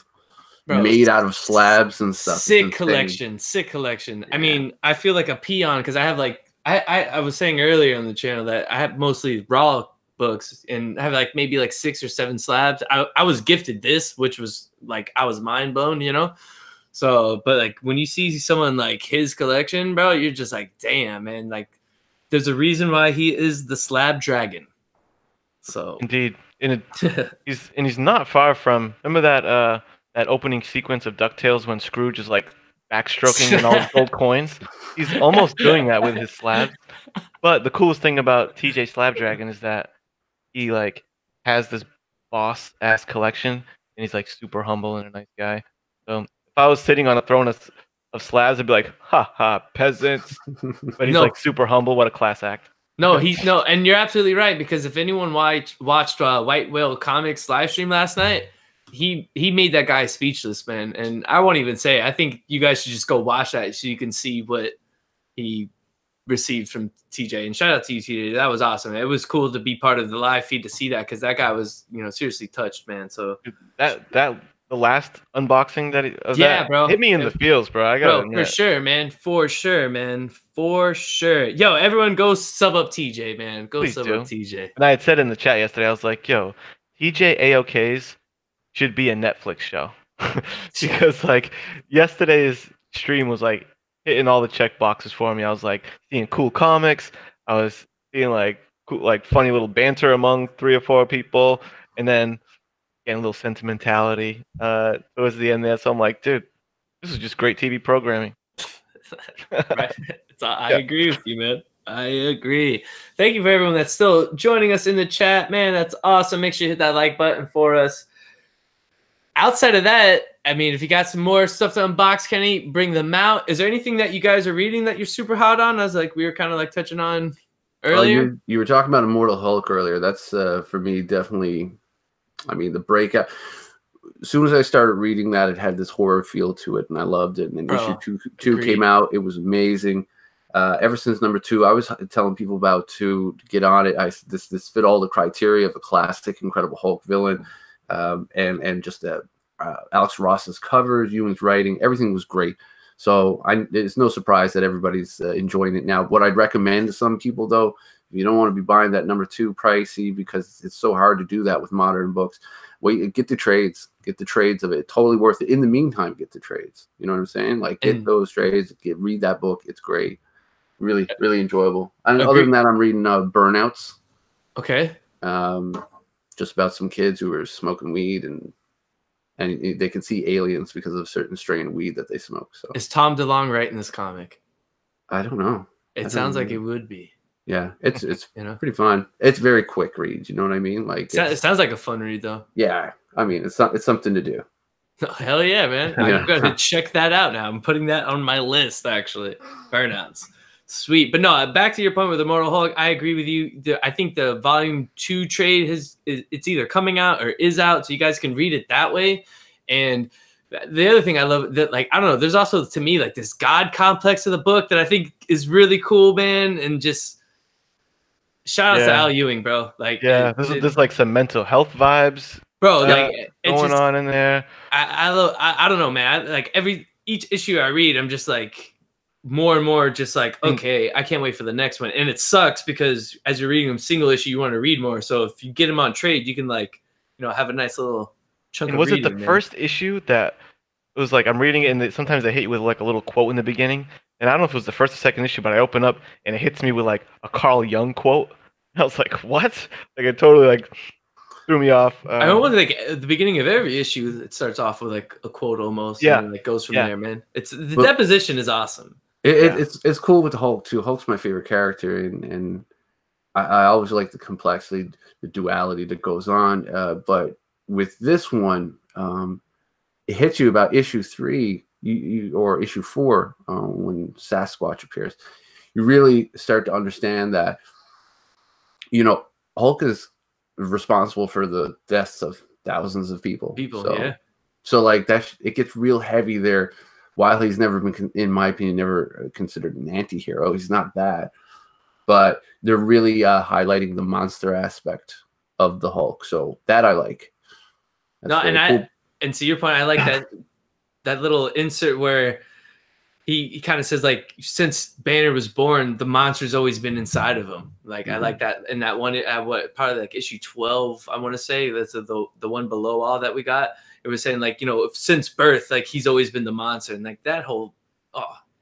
made out of slabs and stuff. Sick collection. Yeah. I mean, I feel like a peon because I have like I was saying earlier on the channel that I have mostly raw books and I have like maybe like 6 or 7 slabs. I was gifted this, which was like I was mind blown, So, but like when you see someone like his collection, bro, you're just like, damn, man. Like, there's a reason why he is the Slab Dragon. So indeed, he's not far from. Remember that opening sequence of DuckTales when Scrooge is like backstroking in all the gold coins? He's almost doing that with his slabs. But the coolest thing about TJ Slab Dragon is that he like has this boss ass collection, and he's like super humble and a nice guy. So if I was sitting on a throne of slabs, I'd be like, ha ha, peasants. But he's like super humble. What a class act. No, and you're absolutely right, because if anyone watched White Whale Comics live stream last night, he made that guy speechless, man. And I won't even say it. I think you guys should just go watch that so you can see what he received from TJ. And shout out to you, TJ. That was awesome. It was cool to be part of the live feed to see that, because that guy was, seriously touched, man. So the last unboxing bro, hit me in the feels, bro. I got for sure, man. For sure. Yo, everyone go sub up TJ, man. Go sub up TJ. And I had said in the chat yesterday, I was like, yo, TJ AOKs should be a Netflix show. Because like yesterday's stream was like hitting all the check boxes for me. I was like seeing cool comics. I was seeing like cool, like funny little banter among 3 or 4 people. And then getting a little sentimentality towards the end there. So I'm like, dude, this is just great TV programming. Right. I agree with you, man. I agree. Thank you for everyone that's still joining us in the chat, man. That's awesome. Make sure you hit that like button for us. Outside of that, I mean, if you got some more stuff to unbox, Kenny, bring them out. Is there anything that you guys are reading that you're super hot on? As like we were kind of like touching on earlier. You were talking about Immortal Hulk earlier. That's for me definitely. I mean, the breakout. As soon as I started reading that, it had this horror feel to it, and I loved it. And then issue two came out. It was amazing. Ever since number 2, I was telling people about to get on it. This fit all the criteria of a classic Incredible Hulk villain, and just Alex Ross's covers, Ewing's writing, everything was great. So it's no surprise that everybody's enjoying it now. What I'd recommend to some people, though, if you don't want to be buying that number 2 pricey, because it's so hard to do that with modern books, wait, get the trades. Get the trades of it. Totally worth it. In the meantime, get the trades. You know what I'm saying? Like, get those trades. Read that book. It's great. Really, really enjoyable. And other than that, I'm reading Burnouts. Okay. Just about some kids who are smoking weed and they can see aliens because of a certain strain of weed that they smoke. So is Tom DeLonge writing this comic? I don't know. It sounds like it would be. Yeah, it's pretty fun. It's very quick reads. You know what I mean? Like it sounds like a fun read though. Yeah, I mean it's something to do. Oh, hell yeah, man! I'm gonna check that out now. I'm putting that on my list actually. Burnouts. Sweet, but no. Back to your point with Immortal Hulk, I agree with you. I think the Volume 2 trade it's either coming out or is out, so you guys can read it that way. And the other thing I love that, like, I don't know, there's also to me like this God complex of the book that I think is really cool, man. And just shout out to Al Ewing, bro. Like, there's like some mental health vibes, bro. Like going on in there. I don't know, man. Like each issue I read, I'm just like, more and more just like, okay, I can't wait for the next one. And it sucks because as you're reading them single issue, you want to read more. So if you get them on trade, you can like, have a nice little chunk of reading. Was it the first issue that it was like, I'm reading it and sometimes they hit you with like a little quote in the beginning. And I don't know if it was the first or second issue, but I open up and it hits me with like a Carl Jung quote. And I was like, what? Like it totally like threw me off. I remember like at the beginning of every issue, it starts off with like a quote almost. Yeah. And it goes from there, man. The deposition is awesome. It's cool with the Hulk too. Hulk's my favorite character, and I always like the complexity, the duality that goes on. But with this one, it hits you about issue 3 or issue 4 when Sasquatch appears. You really start to understand that Hulk is responsible for the deaths of thousands of people. So like it gets real heavy there. While he's never been, in my opinion, never considered an anti-hero, he's not bad. But they're really highlighting the monster aspect of the Hulk. So that I like. And to your point, I like that little insert where he kind of says, like, since Banner was born, the monster's always been inside of him. Like, I like that. And that one, part of like issue 12, I want to say, that's the one below all that we got. It was saying like, since birth, like he's always been the monster, and like that whole,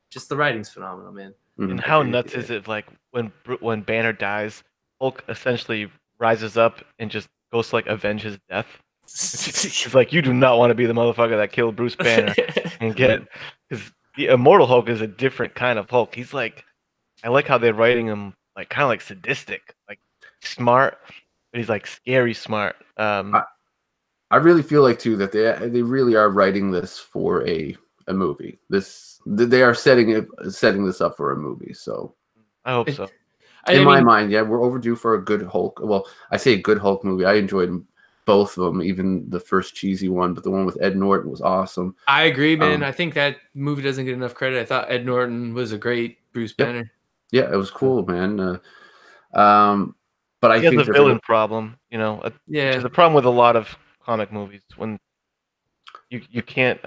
just the writing's phenomenal, man. And how nuts is it? Like when Banner dies, Hulk essentially rises up and just goes to like avenge his death. It's like, you do not want to be the motherfucker that killed Bruce Banner and because the Immortal Hulk is a different kind of Hulk. He's like, I like how they're writing him like kind of like sadistic, like smart, but he's like scary smart. I really feel like too that they really are writing this for a movie. They are setting this up for a movie. So I hope so. In my mind, we're overdue for a good Hulk. Well, I say a good Hulk movie. I enjoyed both of them, even the first cheesy one, but the one with Ed Norton was awesome. I agree, man. I think that movie doesn't get enough credit. I thought Ed Norton was a great Bruce Banner. Yeah, it was cool, man. But I think the villain problem, there's a problem with a lot of comic movies when you can't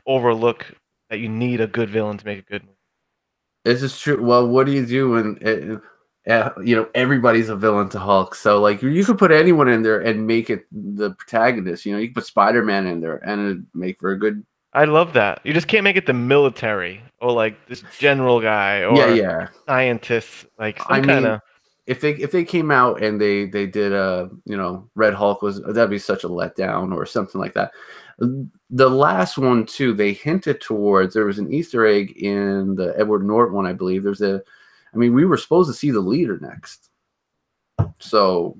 overlook that you need a good villain to make a good movie. This is true. Well, what do you do when everybody's a villain to Hulk? So like you could put anyone in there and make it the protagonist. You could put Spider-Man in there and it'd make for a good. I love that. You just can't make it the military or like this general guy or scientists. Like if they came out and they did Red Hulk that'd be such a letdown or something like that. The last one too, they hinted towards there was an Easter egg in the Edward Norton one, I believe. We were supposed to see the leader next. So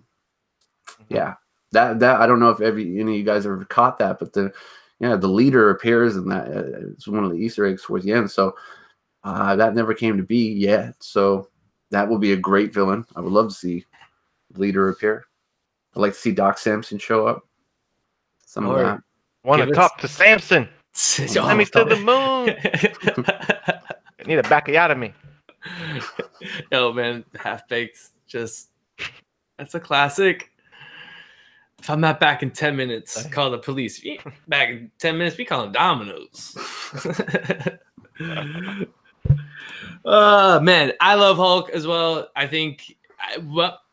yeah, that I don't know if any of you guys ever caught that, but the leader appears in that. It's one of the Easter eggs towards the end. So that never came to be yet. So that will be a great villain. I would love to see the leader appear. I'd like to see Doc Samson show up. Some of that. Want to talk to Samson? Let me to the moon. I need a bacchiotomy. Yo, man, Half Baked, that's a classic. If I'm not back in 10 minutes, call the police. Back in 10 minutes, we call them Dominoes. Man, I love Hulk as well. I think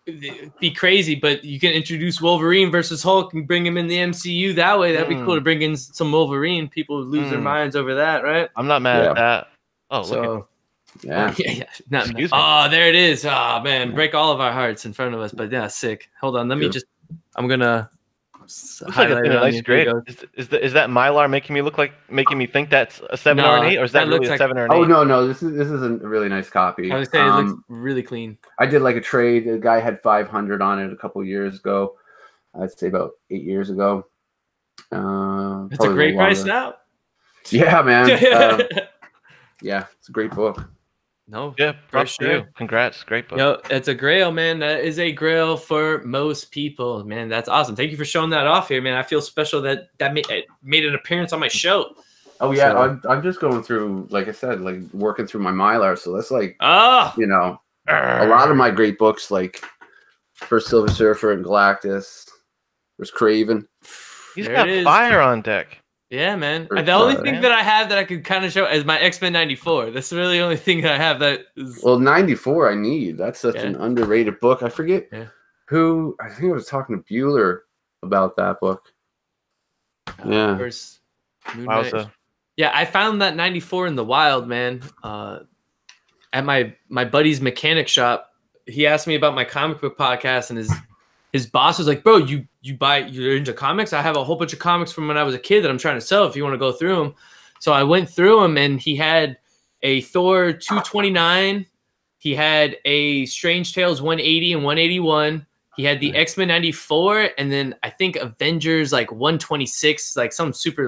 it'd be crazy, but you can introduce Wolverine versus Hulk and bring him in the MCU that way. That'd be cool to bring in some Wolverine. People would lose their minds over that, right? I'm not mad at that. Oh, so, yeah. Excuse me. Oh, there it is. Oh, man, break all of our hearts in front of us. But yeah, sick. Hold on, I'm gonna. Looks like it's in a nice grade. Is that Mylar making me think that's a 7 or an 8, or is that really a 7 or an 8? Oh no, this is a really nice copy. I would say it looks really clean. I did like a trade. A guy had 500 on it a couple of years ago. I'd say about 8 years ago. It's a great price now. Yeah, man. Yeah, it's a great book. No, yeah, props to you. Congrats, great book. Yo, it's a grail, man. That is a grail for most people, man. That's awesome. Thank you for showing that off here, man. I feel special that made an appearance on my show. Oh yeah, so, I'm just going through, like I said, like working through my Mylar. So that's like, a lot of my great books, like First Silver Surfer and Galactus. There's Craven. He's got fire on deck. Yeah, man. The only thing that I have that I could kind of show is my X-Men 94. That's really the only thing that I have that is... Well, 94 I need. That's such an underrated book. I forget who... I think I was talking to Bueller about that book. First yeah, I found that 94 in the wild, man. At my buddy's mechanic shop. He asked me about my comic book podcast, and his boss was like, bro, you're into comics? I have a whole bunch of comics from when I was a kid that I'm trying to sell if you want to go through them. So I went through them, and he had a Thor 229. He had a Strange Tales 180 and 181. He had the X-Men 94, and then I think Avengers like 126, like some super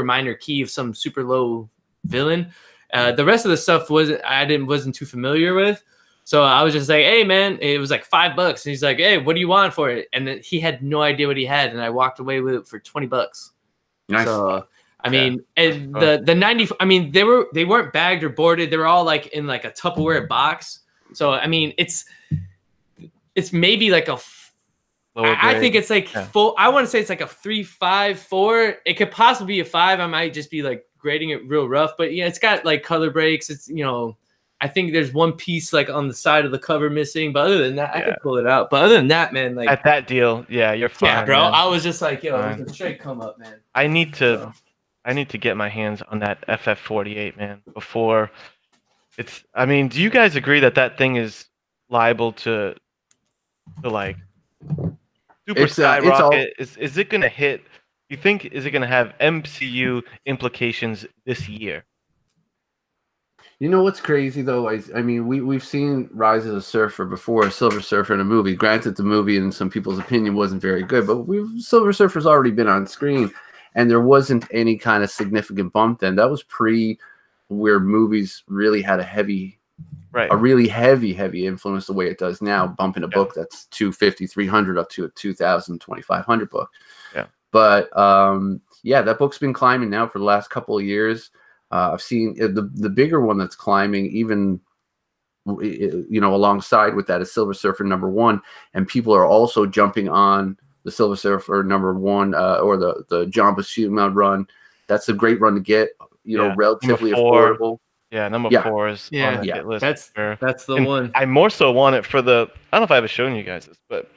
minor key of some super low villain. The rest of the stuff wasn't too familiar with. So I was just like, hey, man, it was like $5. And he's like, hey, what do you want for it? And then he had no idea what he had. And I walked away with it for $20. Nice. So, I mean, and the 90, I mean, they weren't bagged or boarded. They were all like in like a Tupperware box. So, I mean, it's maybe like I think it's like full. I want to say it's like a 3, 5, 4. It could possibly be a 5. I might just be like grading it real rough. But yeah, it's got like color breaks. It's, I think there's one piece like on the side of the cover missing, but other than that, I could pull it out. But other than that, man, like at that deal, you're fine. Yeah, bro. Man. I was just like, yo, it was a straight come up, man. I need to get my hands on that FF48, man. Before it's, I mean, do you guys agree that thing is liable to like super skyrocket? Is it gonna hit? You think is it gonna have MCU implications this year? You know what's crazy though? I mean, we've seen Rise of the Surfer before, Silver Surfer in a movie. Granted, the movie in some people's opinion wasn't very good, but Silver Surfer's already been on screen, and there wasn't any kind of significant bump then. That was pre where movies really had a really heavy influence the way it does now, bumping a book that's 250, 300 up to a 2,000, 2,500 book. Yeah. But that book's been climbing now for the last couple of years. I've seen the bigger one that's climbing, even alongside with that is Silver Surfer #1, and people are also jumping on the Silver Surfer #1 or the John Buscema run. That's a great run to get. Relatively affordable. Yeah, number 4 is on the hit list. That's the one. I more so want it for the. I don't know if I ever shown you guys this, but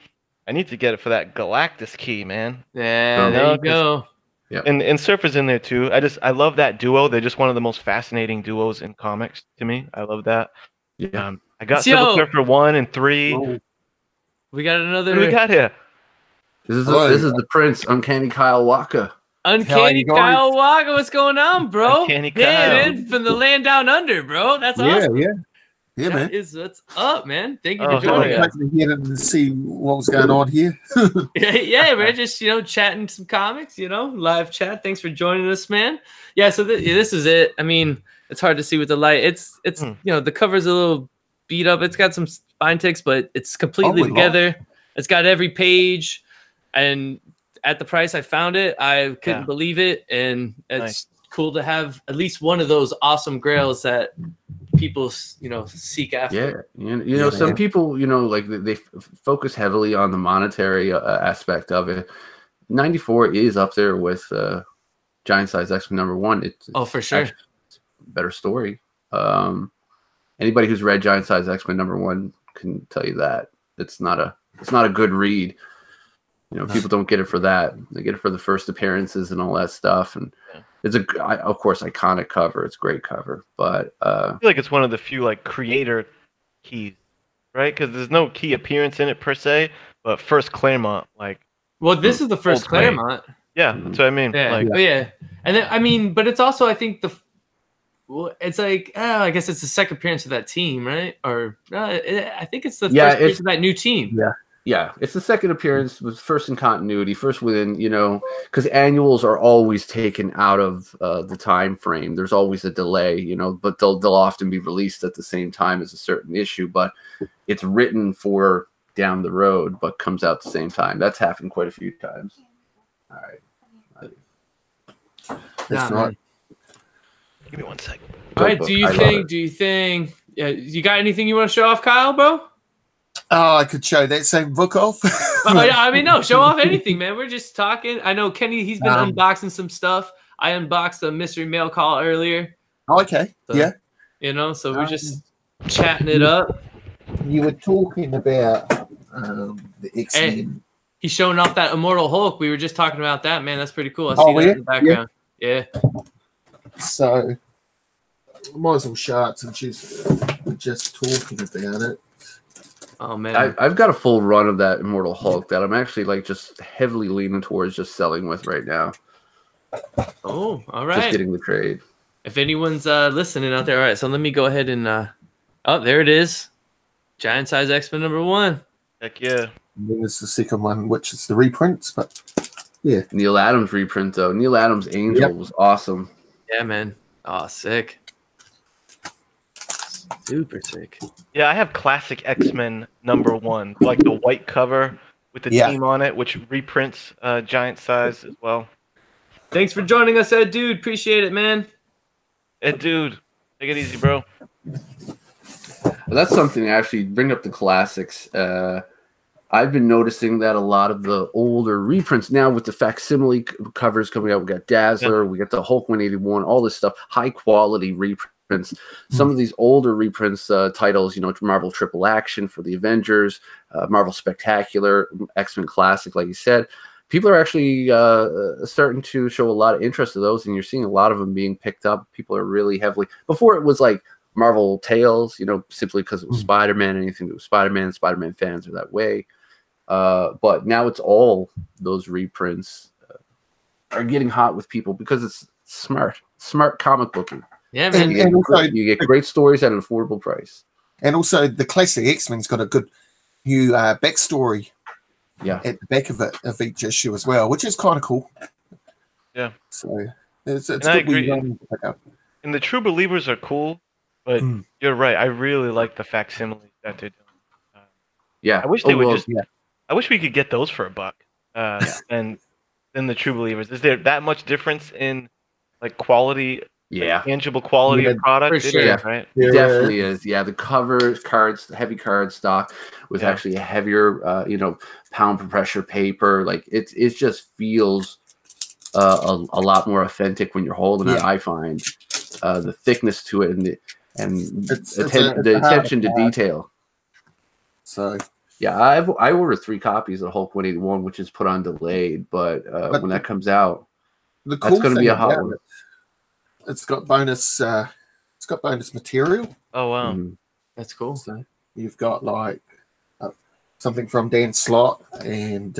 I need to get it for that Galactus key, man. Yeah, there you go. Yeah, and Surfer's in there too. I love that duo. They're just one of the most fascinating duos in comics to me. I love that. Yeah. I got Yo. Silver Surfer 1 and 3. Oh, We got another What do we got here? This is Hello. this is the Prince, Uncanny Kyle Walker. Uncanny you going? Kyle Walker. What's going on, bro? Uncanny Yeah, Kyle. man, from the land down under, bro. That's awesome. yeah, Yeah, man. That is what's up, man. Thank you Oh, for hell joining yeah. us. Glad to hear and see what was going on here. Yeah, we're just chatting some comics, live chat. Thanks for joining us, man. Yeah, so this is it. I mean, it's hard to see with the light. It's the cover's a little beat up. It's got some spine ticks, but it's completely we together. It's got every page, and at the price I found it, I couldn't Yeah. believe it, and it's Nice. cool to have at least one of those awesome grails that people seek after. Yeah, some people, like they focus heavily on the monetary aspect of it. 94 is up there with Giant Size X-Men #1. It's For sure. actually a better story. Anybody who's read Giant Size X-Men #1 can tell you that it's not a good read. People don't get it for that. They get it for the first appearances and all that stuff. And it's of course, iconic cover. It's a great cover, but I feel like it's one of the few like creator keys, right? Because there's no key appearance in it per se, but first Claremont, like. Well, this is the first Old Claremont. Claremont. Yeah, that's what I mean. Yeah, Like, yeah. And then but it's also, I think it's like I guess it's the second appearance of that team, right? Or I think it's the first appearance of that new team. Yeah, it's the second appearance, was first in continuity, first within, because annuals are always taken out of the time frame. There's always a delay, but they'll often be released at the same time as a certain issue, but it's written for down the road, but comes out at the same time. That's happened quite a few times. All right. That's Yeah, right. man. give me 1 second. All right, book. do you I love think you got anything you want to show off, Kyle, bro? Oh, I could show that same book off. Oh, yeah, I mean, no, show off anything, man. We're just talking. I know Kenny, he's been unboxing some stuff. I unboxed a mystery mail call earlier. Okay, So, yeah. So we're just chatting it up. You were talking about the X-Men. He's showing off that Immortal Hulk. We were just talking about that, man. That's pretty cool. I Oh, see that yeah? in the background. Yeah. So, I might as well show it since we're just talking about it. Oh, man. I've got a full run of that Immortal Hulk that I'm actually like just heavily leaning towards just selling with right now. Oh, all Just right. getting the trade. If anyone's listening out there, all right, so let me go ahead and oh, there it is. Giant Size X-Men #1. Heck yeah. And then there's the second one, which is the reprints, but yeah. Neil Adams reprint though. Neil Adams Angel was awesome. Yeah, man. Oh, sick. Super sick. Yeah, I have classic X-Men #1, like the white cover with the Yeah. team on it, which reprints Giant Size as well. Thanks for joining us, Ed, dude. Appreciate it, man. And dude, take it easy, bro. Well, that's something to actually bring up the classics. I've been noticing that a lot of the older reprints now with the facsimile covers coming out, we got Dazzler, we got the Hulk 181, all this stuff, high quality reprints. Some of these older reprints titles, Marvel Triple Action for the Avengers, Marvel Spectacular, X-Men Classic, like you said, people are actually starting to show a lot of interest in those, and you're seeing a lot of them being picked up. People are really heavily, before it was like Marvel Tales, simply because it was Spider-Man, anything that was Spider-Man fans are that way. But now it's all those reprints are getting hot with people because it's smart comic booking. Yeah, man. You get great stories at an affordable price. And also, the classic X-Men's got a good new backstory Yeah. at the back of it, of each issue as well, which is kind of cool. Yeah. So it's And I good we agree. pick up. And the True Believers are cool, but you're right. I really like the facsimiles that they're doing. Yeah. I wish they would yeah. I wish we could get those for $1. And then the True Believers. Is there that much difference in like quality? Yeah. Tangible quality of product. for It sure. is, right? It definitely is. Yeah, the covers, cards, heavy card stock with actually a heavier, pound per pressure paper. Like it just feels a lot more authentic when you're holding it. I find the thickness to it and the attention to detail. So yeah, I ordered 3 copies of Hulk 181, which is put on delayed, but when that comes out, the that's cool going to thing be a hot about one. it, it's got bonus material. Oh wow. Mhm. That's cool. So you've got like something from Dan Slott and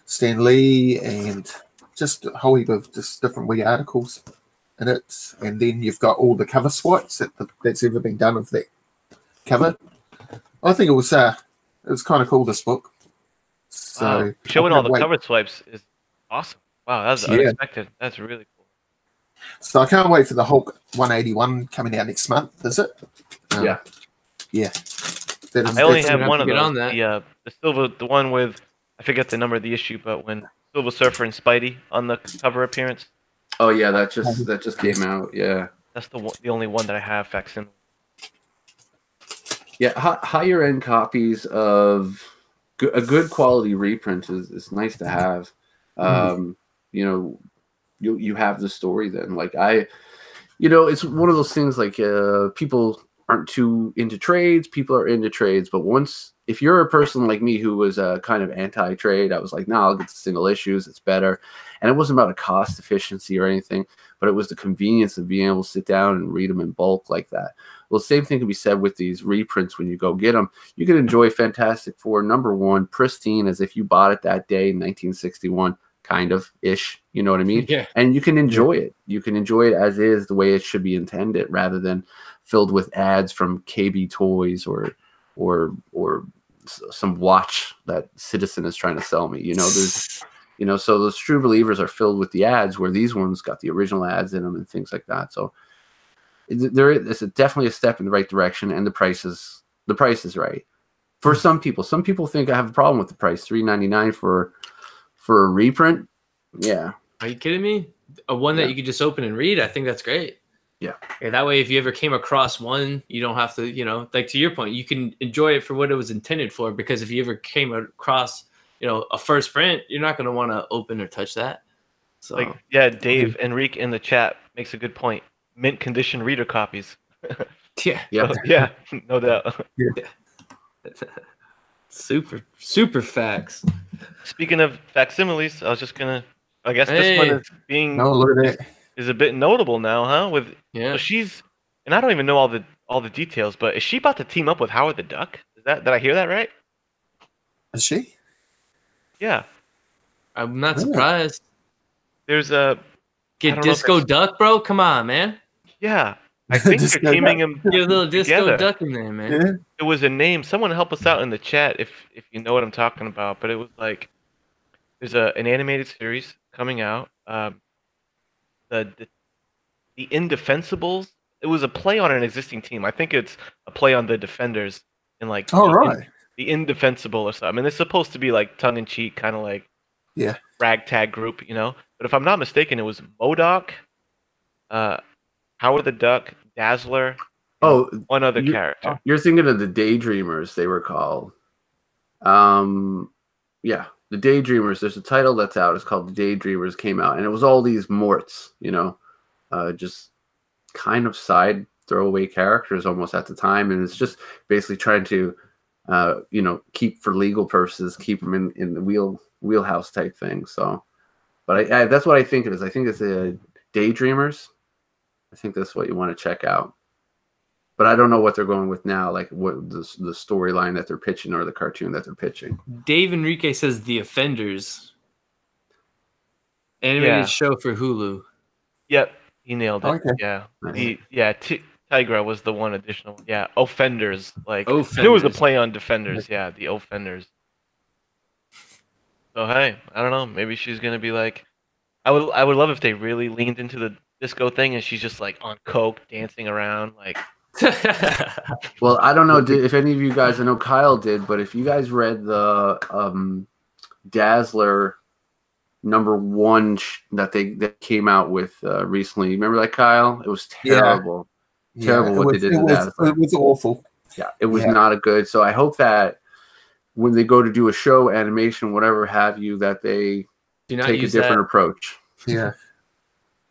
Stan Lee, and just a whole heap of just different wee articles in it. And then you've got all the cover swipes that's ever been done of that cover. I think it was kind of cool, this book. So Wow. Showing all the cover swipes is awesome. Wow, that's unexpected. That's really cool. So I can't wait for the Hulk 181 coming out next month. Is it? Yeah. Yeah. I only have one of get those. on that. The one with, I forget the number of the issue, but when Silver Surfer and Spidey on the cover appearance. Oh yeah, that just came out. Yeah. That's the only one that I have facsimile. Yeah, higher end copies of a good quality reprint is nice to have. You know, you have the story then. Like it's one of those things like people aren't too into trades. People are into trades, but if you're a person like me who was kind of anti-trade, I was like, no, I'll get the single issues. It's better. And it wasn't about a cost efficiency or anything, but it was the convenience of being able to sit down and read them in bulk like that. Well, the same thing can be said with these reprints when you go get them. You can enjoy Fantastic Four #1 pristine as if you bought it that day in 1961, kind of ish. You know what I mean? Yeah. And you can enjoy it. You can enjoy it as is, the way it should be intended, rather than filled with ads from KB Toys or some watch that Citizen is trying to sell me. So those true believers are filled with the ads, where these ones got the original ads in them and things like that. So it's definitely a step in the right direction, and the price is right for some people. Some people think I have a problem with the price, $3.99 for a reprint. Yeah. Are you kidding me? A one that you could just open and read. I think that's great. Yeah. That way, if you ever came across one, you don't have to, like to your point, you can enjoy it for what it was intended for. Because if you ever came across, a first print, you're not going to want to open or touch that. So, Dave Enrique in the chat makes a good point. Mint condition reader copies. Yeah. Yeah, no doubt. Yeah. Super facts. Speaking of facsimiles, I was just gonna. I guess this one is being is a bit notable now, huh? So she's, and I don't even know all the details, but is she about to team up with Howard the Duck? Did I hear that right? Is she? Yeah. I'm not surprised. There's a Disco Duck, bro. Come on, man. Yeah. I think they're teaming him. Get a little Disco together. Duck in there, man. Yeah. It was a name. Someone help us out in the chat if you know what I'm talking about. But it was like there's an animated series coming out. The Indefensibles. It was a play on an existing team. I think it's a play on the Defenders and like the Indefensible or something. I mean, it's supposed to be like tongue in cheek, kind of like ragtag group, But if I'm not mistaken, it was MODOK, Howard the Duck, Dazzler. One other character. You're thinking of the Daydreamers, they were called. Yeah, the Daydreamers. There's a title that's out. It's called The Daydreamers. Came out, and it was all these morts, just kind of side throwaway characters almost at the time, and it's just basically trying to, keep for legal purposes, keep them in the wheelhouse type thing. So, but I that's what I think it is. I think it's the Daydreamers. I think that's what you want to check out. But I don't know what they're going with now, like what the storyline that they're pitching or the cartoon that they're pitching. Dave Enrique says The Offenders. Animated show for Hulu. Yep, he nailed it. Okay. Yeah. Nice. Tigra was the one additional. Yeah, Offenders. Like Offenders. It was a play on Defenders. Yeah, the Offenders. So hey, I don't know. Maybe she's gonna be like, I would love if they really leaned into the disco thing and she's just like on coke dancing around like. Well, I don't know if any of you guys, I know Kyle did, but if you guys read the Dazzler #1 that came out with recently, remember that, Kyle? It was terrible. Terrible what they did to Dazzler. It was awful. Yeah, it was not a good. So I hope that when they go to do a show, animation, whatever have you, that they take a different approach. Yeah.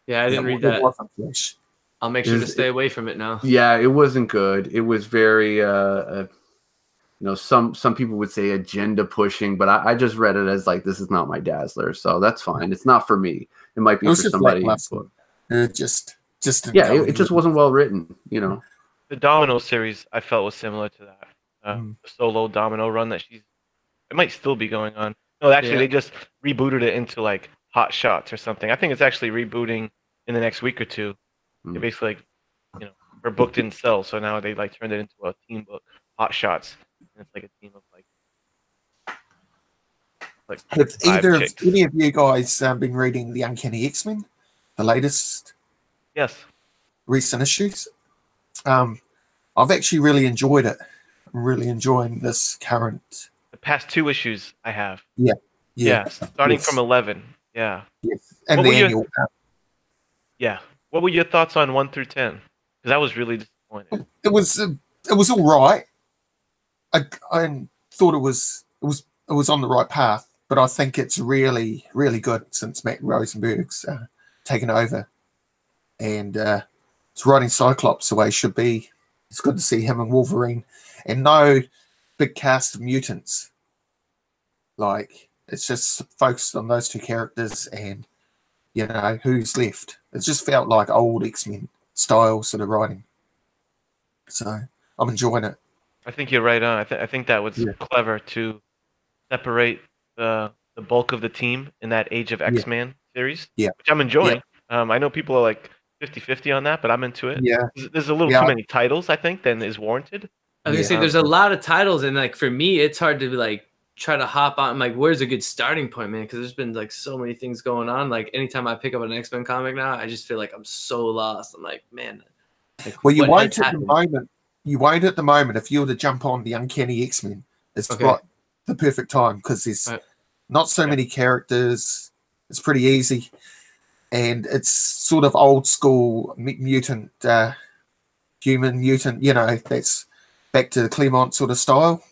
Yeah, I didn't read that. I'll make sure to stay away from it now. Yeah, it wasn't good. It was very, some people would say agenda pushing, but I just read it as like, this is not my Dazzler, so that's fine. It's not for me. It might be for somebody. It just it just wasn't well written. the Domino series I felt was similar to that. The solo Domino run that it might still be going on. No, actually, Yeah. they just rebooted it into like Hot Shots or something. I think it's actually rebooting in the next week or two. They basically, like, her book didn't sell, so now they like turned it into a team book, Hot Shots, and it's like a team of like Have five chicks. any of you guys been reading the Uncanny X-Men, the latest Yes. recent issues? I've actually really enjoyed it. I'm really enjoying this current. The past 2 issues I have. Yeah, Starting yes, from 11. Yeah. yes, and What the were your- annual. Yeah. What were your thoughts on 1 through 10? Because I was really disappointed. It was all right. I thought it was on the right path, but I think it's really good since Matt Rosenberg's taken over, and it's writing Cyclops the way it should be. It's good to see him and Wolverine, and no big cast of mutants. Like, it's just focused on those 2 characters, and who's left. It just felt like old X-Men style sort of writing. So I'm enjoying it. I think you're right on. I think that was clever to separate the bulk of the team in that Age of X-Man series, which I'm enjoying. I know people are like 50-50 on that, but I'm into it. Yeah. There's a little too many titles, I think, than is warranted. I was gonna say there's a lot of titles, and like for me, it's hard to like try to hop on. Like, where's a good starting point, man? Because there's been like so many things going on. Like anytime I pick up an X-Men comic now, I just feel like I'm so lost. I'm like, man. Like, well, you won't at the moment. You won't at the moment. If you were to jump on the Uncanny X-Men, it's right the perfect time because there's not so many characters. It's pretty easy, and it's sort of old school mutant, human mutant. That's back to the Claremont sort of style.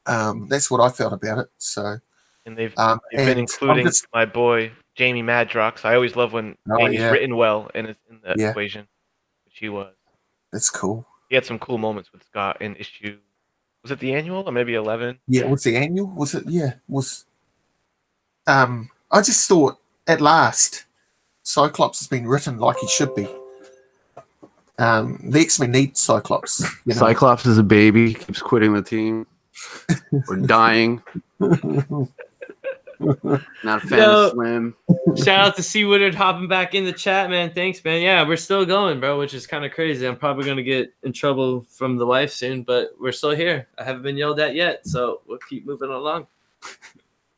That's what I felt about it. So, and they've been including my boy Jamie Madrox. I always love when Jamie's written well and is in the equation, which he was. That's cool. He had some cool moments with Scott in issue. Was it the annual or maybe 11? Yeah, was the annual? Was it? Yeah, was. I just thought at last, Cyclops has been written like he should be. The X-Men need Cyclops. Cyclops is a baby, keeps quitting the team. Or dying. Not a fan of Slim. Shout out to C. Woodard hopping back in the chat, man. Thanks, man. Yeah, we're still going, bro, which is kind of crazy. I'm probably going to get in trouble from the wife soon, but we're still here. I haven't been yelled at yet, so we'll keep moving along.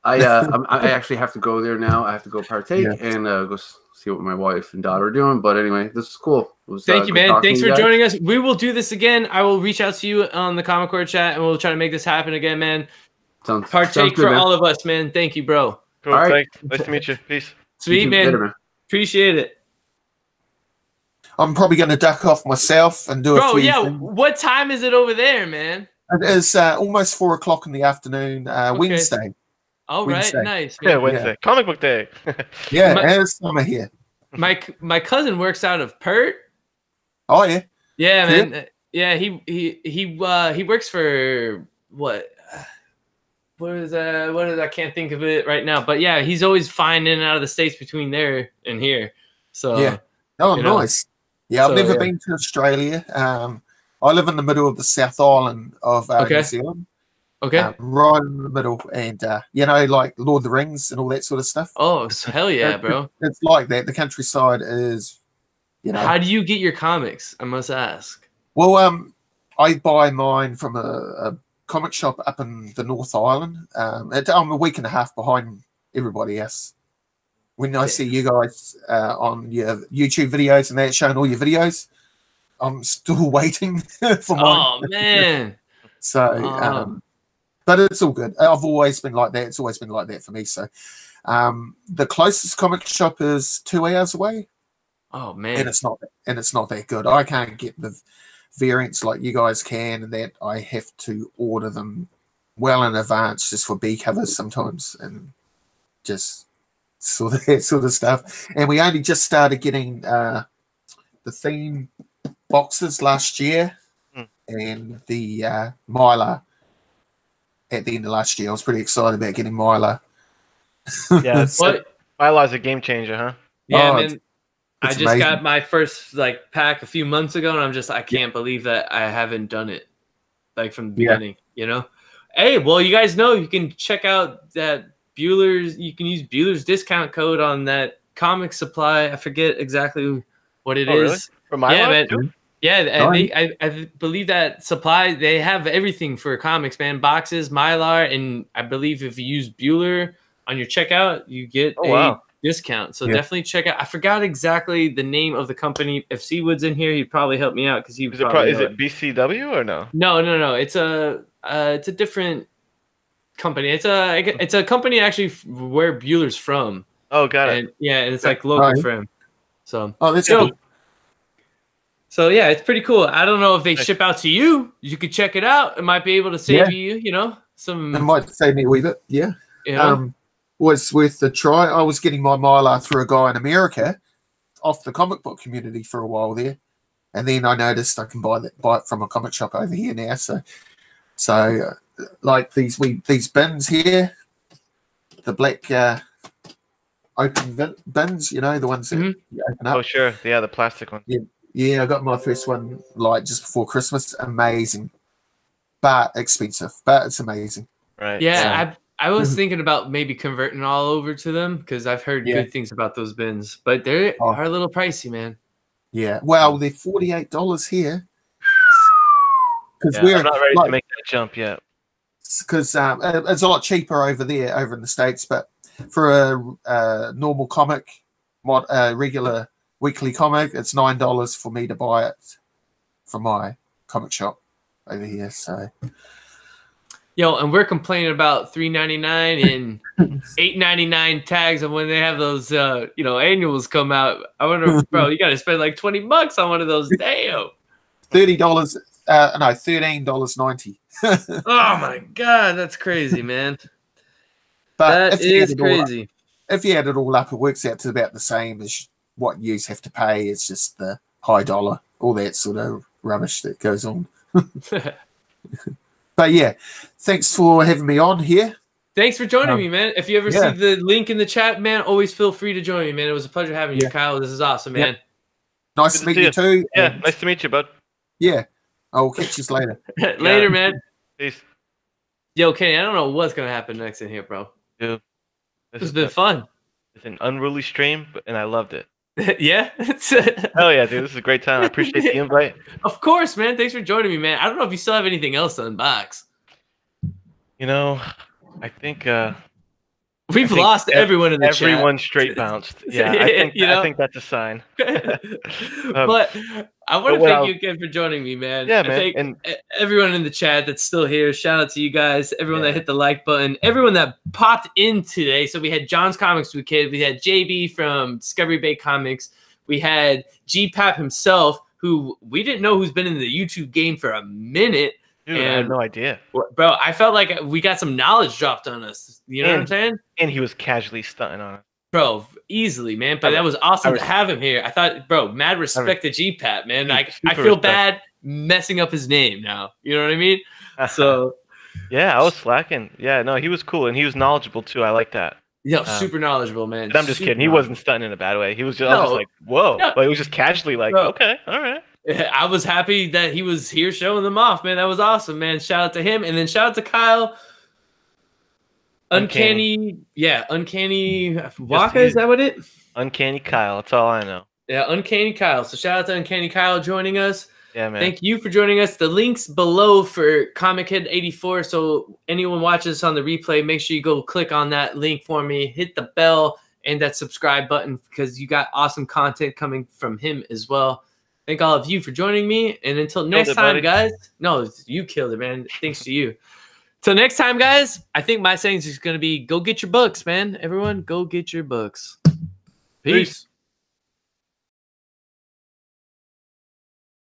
I actually have to go there now. I have to go partake and go see what my wife and daughter are doing. But anyway, this is cool. Thank you, man. Thanks for joining us. We will do this again. I will reach out to you on the Comic Core chat, and we'll try to make this happen again, man. Partake for all of us, man. Thank you, bro. Cool. All right. Thanks. Nice to meet you. Peace. Sweet, man. Later, man. Appreciate it. I'm probably going to duck off myself and do a few things. What time is it over there, man? It is almost 4 o'clock in the afternoon, Wednesday. All right, nice. Man. Yeah, Wednesday. Yeah. Comic book day. It's summer here. My cousin works out of Perth. Oh yeah. Yeah, man. Yeah, he works for what is that? What is I can't think of it right now. But yeah, he's always flying in and out of the States between there and here. So yeah. Oh, nice. Yeah, I've never been to Australia. I live in the middle of the South Island of New Zealand. Okay. Right in the middle, and like Lord of the Rings and all that sort of stuff. Oh, hell yeah, bro! It's like that. The countryside is, How do you get your comics? I must ask. Well, I buy mine from a comic shop up in the North Island. I'm a week and a half behind everybody else. When I see you guys on your YouTube videos and that showing all your videos, I'm still waiting for mine. Oh man! So, but it's all good. I've always been like that. It's always been like that for me. So, the closest comic shop is 2 hours away. Oh man! And it's not that good. I can't get the variants like you guys can, and that I have to order them well in advance just for B covers sometimes, and just sort of that sort of stuff. And we only just started getting the theme boxes last year, and the Mylar at the end of last year. I was pretty excited about getting Mylar. Yeah, Mylar's a game changer, huh? Yeah, man. I It's just amazing. got my first like pack a few months ago, and I'm just I can't believe that I haven't done it like from the beginning. You know, hey, well, you guys know you can check out that Bueller's. You can use Bueller's discount code on that comic supply. I forget exactly what it is. Really? For my Yeah, life man. too? Yeah, and I believe that supply they have everything for comics, man. Boxes, Mylar, and I believe if you use Bueller on your checkout, you get Oh, a wow. discount. So Yeah. definitely check out. I forgot exactly the name of the company. If Seawood's in here, he'd probably help me out because he Is it probably is know it BCW or no? No. It's a different company. It's a company actually where Bueller's from. Oh, got it. And yeah, and it's Okay. like local Right. for him. So Oh, that's so, cool. so yeah, it's pretty cool. I don't know if they Nice. ship out to you. You could check it out. It might be able to save you know, some It might save me a wee bit. Yeah. you know. Was worth the try. I was getting my Mylar through a guy in America off the comic book community for a while there. And then I noticed I can buy it from a comic shop over here now. So like these bins here, the black open bins, you know, the ones that you open up. Oh, sure. Yeah, the plastic one. Yeah, I got my first one like just before Christmas. Amazing, but expensive, but it's amazing. Right. Yeah, I was thinking about maybe converting all over to them because I've heard Yeah. good things about those bins, but they Oh. are a little pricey, man. Yeah, well, they're $48 here. Because Yeah, we're I'm not ready like, to make that jump yet. because it's a lot cheaper over there, over in the States. But for a normal comic, regular weekly comic, it's $9 for me to buy it from my comic shop over here. So Yo, and we're complaining about $3.99 and $8.99 tags, and when they have those, annuals come out, I wonder, bro, you got to spend like $20 on one of those. Damn. $30, no, $13.90. Oh my god, that's crazy, man. But That is crazy. If you add it all up, it works out to about the same as what you have to pay. It's just the high dollar, all that sort of rubbish that goes on. But yeah, thanks for having me on here. Thanks for joining me, man. If you ever yeah. see the link in the chat, man, always feel free to join me, man. It was a pleasure having you, Kyle. This is awesome, man. Nice to meet you too. Yeah, and nice to meet you, bud. yeah, I'll catch you later. Later, man. Peace. Yo, Kenny, I don't know what's gonna happen next in here, bro. Dude, This has been fun. It's an unruly stream, and I loved it. Yeah? Hell yeah, dude. This is a great time. I appreciate the invite. Of course, man. Thanks for joining me, man. I don't know if you still have anything else to unbox. You know, I think We've lost everyone in the chat. Everyone straight bounced. Yeah, I think that's a sign. But I want to thank you again for joining me, man. Yeah, I man. thank And everyone in the chat that's still here. Shout out to you guys. Everyone that hit the like button. Everyone that popped in today. So we had John's Comics with Kid. We had JB from Discovery Bay Comics. We had G-Pap himself, who we didn't know who's been in the YouTube game for a minute. dude, I had no idea. Bro, I felt like we got some knowledge dropped on us. You know what I'm saying? And he was casually stunting on us. Bro, easily, man. But that was awesome to have him here. I thought, bro, mad respect to G-Pat, man. Like, I feel bad messing up his name now. You know what I mean? So, yeah, I was slacking. Yeah, no, he was cool and he was knowledgeable too. I like that. Yeah, super knowledgeable, man. I'm just kidding. He wasn't stunting in a bad way. He was just, I was just like, whoa. But it was just casually like, okay, all right. I was happy that he was here showing them off, man. That was awesome, man. Shout out to him. And then shout out to Kyle. Uncanny Waka, is that what it? Uncanny Kyle, that's all I know. Yeah, Uncanny Kyle. So shout out to Uncanny Kyle joining us. Yeah, man. Thank you for joining us. The link's below for ComicHead84. So anyone watches this on the replay, make sure you go click on that link for me. Hit the bell and that subscribe button because you got awesome content coming from him as well. Thank all of you for joining me. And until next time, guys. No, you killed it, man. Thanks to you. Till next time, guys, I think my saying is just going to be go get your books, man. Everyone, go get your books. Peace.